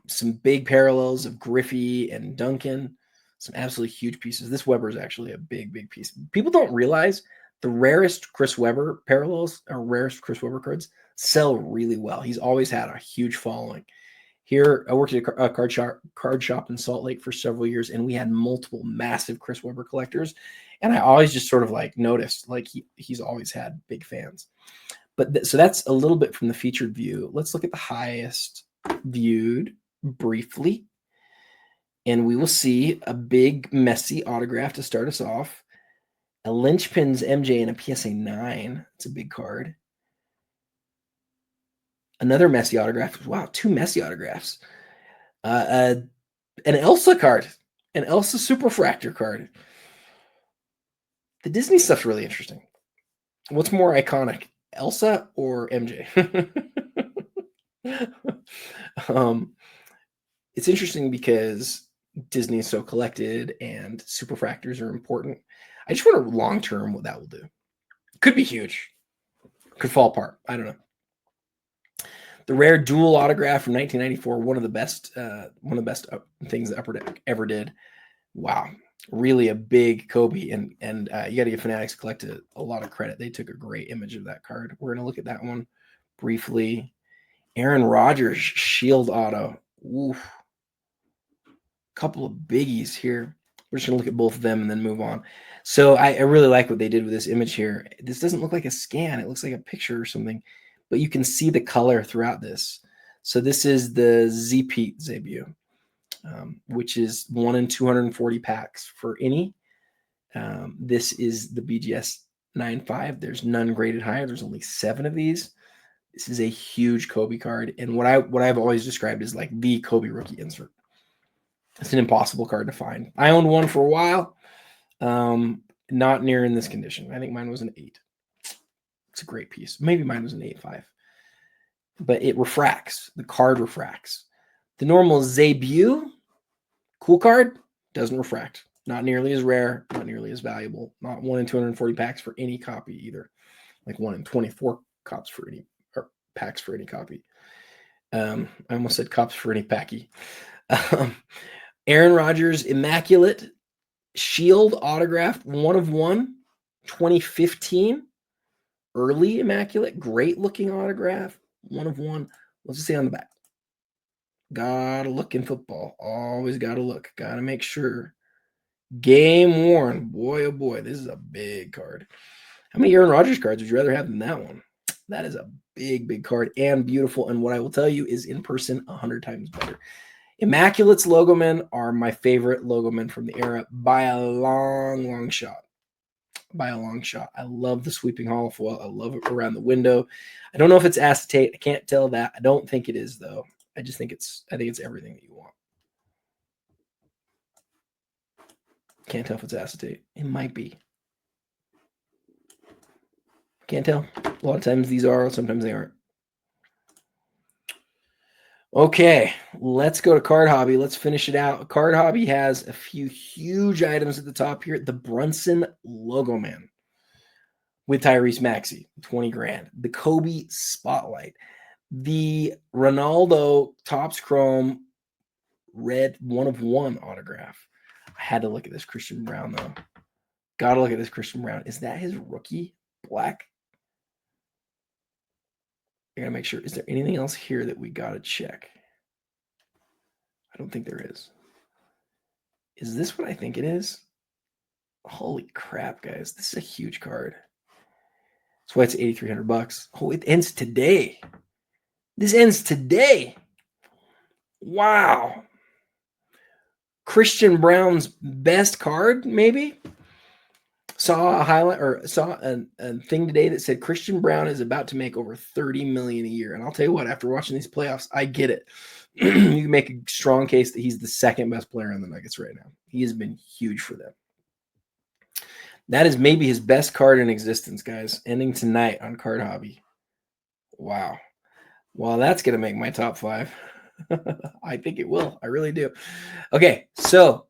some big parallels of Griffey and Duncan, some absolutely huge pieces. This Weber is actually a big, big piece. People don't realize the rarest Chris Weber parallels or rarest Chris Weber cards sell really well. He's always had a huge following. Here, I worked at a card shop in Salt Lake for several years, and we had multiple massive Chris Weber collectors. And I always just sort of like noticed, like he's always had big fans. But so that's a little bit from the featured view. Let's look at the highest viewed briefly. And we will see a big, messy autograph to start us off. A Lynchpin's MJ and a PSA 9. It's a big card. Another messy autograph. Wow, 2 messy autographs. An Elsa card. An Elsa Superfractor card. The Disney stuff's really interesting. What's more iconic, Elsa or MJ? It's interesting because Disney is so collected and superfractors are important. I just wonder long-term what that will do. Could be huge. Could fall apart. I don't know. The rare dual autograph from 1994, one of the best things that Upper Deck ever did. Wow. Really a big Kobe, and you got to give Fanatics Collected a lot of credit. They took a great image of that card. We're going to look at that one briefly. Aaron Rodgers Shield Auto. Oof. Couple of biggies here. We're just going to look at both of them and then move on. So I really like what they did with this image here. This doesn't look like a scan. It looks like a picture or something, but you can see the color throughout this. So this is the Z-Pete debut, which is 1 in 240 packs for any. This is the BGS 9.5. There's none graded higher. There's only 7 of these. This is a huge Kobe card, and what I've always described as like the Kobe rookie insert. It's an impossible card to find. I owned one for a while, not near in this condition. I think mine was an 8. It's a great piece. Maybe mine was an 8.5, but it refracts. The card refracts. The normal Zebut, cool card, doesn't refract. Not nearly as rare, not nearly as valuable. Not 1 in 240 packs for any copy either. Like 1 in 24 cops for any, or packs for any copy. I almost said cops for any packy. Aaron Rodgers Immaculate Shield autographed 1 of 1, 2015. Early Immaculate, great looking autograph, 1 of 1. What's it say on the back? Gotta look in football. Always gotta look. Gotta make sure. Game worn. Boy, oh boy, this is a big card. How many Aaron Rodgers cards would you rather have than that one? That is a big, big card and beautiful. And what I will tell you is in person, 100 times better. Immaculate's logo men are my favorite logo men from the era by a long, long shot. By a long shot. I love the sweeping hollow foil. I love it around the window. I don't know if it's acetate. I can't tell that. I don't think it is though. I think it's everything that you want. Can't tell if it's acetate. It might be. Can't tell. A lot of times these are, sometimes they aren't. Okay, let's go to Card Hobby. Let's finish it out. Card Hobby has a few huge items at the top here. The Brunson Logo Man with Tyrese Maxey, 20 grand. The Kobe Spotlight. The Ronaldo Topps Chrome red 1 of 1 autograph. I had to look at this Christian Brown, though. Got to look at this Christian Brown. Is that his rookie black? I got to make sure. Is there anything else here that we got to check? I don't think there is. Is this what I think it is? Holy crap, guys. This is a huge card. That's why it's $8,300. Oh, it ends today. This ends today. Wow. Christian Brown's best card, maybe? Saw a highlight or saw a thing today that said Christian Brown is about to make over $30 million a year. And I'll tell you what, after watching these playoffs, I get it. You can make a strong case that he's the second best player on the Nuggets right now. He has been huge for them. That is maybe his best card in existence, guys. Ending tonight on Card Hobby. Wow. Well, that's going to make my top 5. I think it will. I really do. Okay, so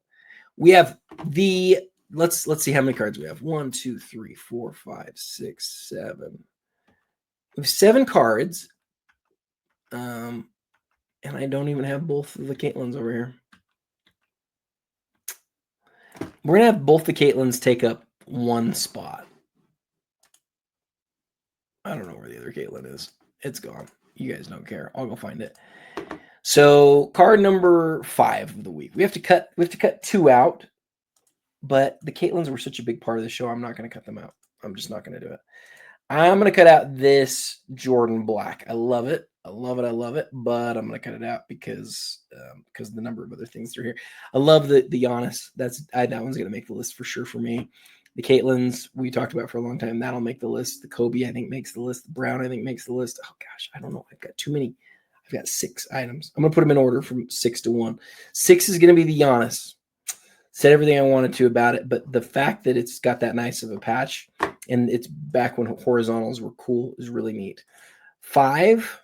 we have the let's see how many cards we have. 1, 2, 3, 4, 5, 6, 7. We have 7 cards. And I don't even have both of the Caitlins over here. We're gonna have both the Caitlins take up one spot. I don't know where the other Caitlin is. It's gone. You guys don't care. I'll go find it. So card number 5 of the week. We have to cut 2 out, but the Caitlins were such a big part of the show. I'm not going to cut them out. I'm just not going to do it. I'm going to cut out this Jordan Black. I love it. I love it. But I'm going to cut it out because of the number of other things that are here. I love the Giannis. That one's going to make the list for sure for me. The Caitlins we talked about for a long time. That'll make the list. The Kobe, I think, makes the list. The Brown, I think, makes the list. Oh, gosh. I don't know. I've got too many. I've got 6 items. I'm going to put them in order from 6 to 1. 6 is going to be the Giannis. Said everything I wanted to about it, but the fact that it's got that nice of a patch and it's back when horizontals were cool is really neat. 5,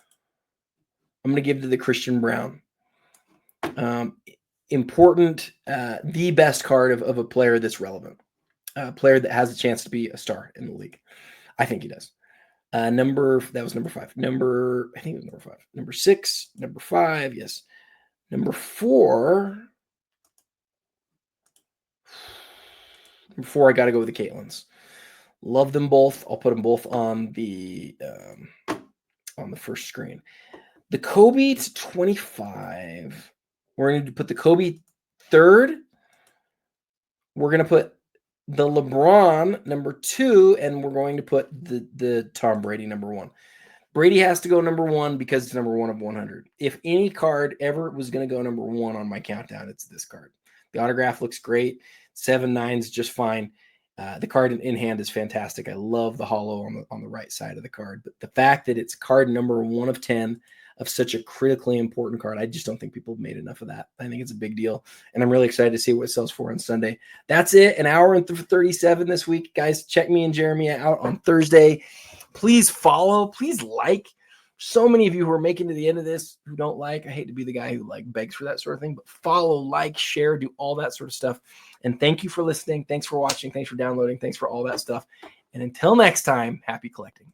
I'm going to give to the Christian Brown. Important, the best card of a player that's relevant. A player that has a chance to be a star in the league. I think he does. That was number 5. I think it was number 5. Number 6, number 5, yes. Number 4. Number 4, I got to go with the Caitlins. Love them both. I'll put them both on the first screen. The Kobe to 25. We're going to put the Kobe 3rd. We're going to put the LeBron number 2, and we're going to put the Tom Brady number 1. Brady has to go number 1 because it's number 1 of 100. If any card ever was going to go number 1 on my countdown, it's this card. The autograph looks great. 7/9 is just fine. The card in hand is fantastic. I love the hollow on the right side of the card. But the fact that it's card number 1 of 10 of such a critically important card, I just don't think people have made enough of that. I think it's a big deal. And I'm really excited to see what it sells for on Sunday. That's it. An hour and 37 this week. Guys, check me and Jeremy out on Thursday. Please follow. Please like. So many of you who are making to the end of this who don't like. I hate to be the guy who begs for that sort of thing, but follow, like, share, do all that sort of stuff. And thank you for listening. Thanks for watching. Thanks for downloading. Thanks for all that stuff. And until next time, happy collecting.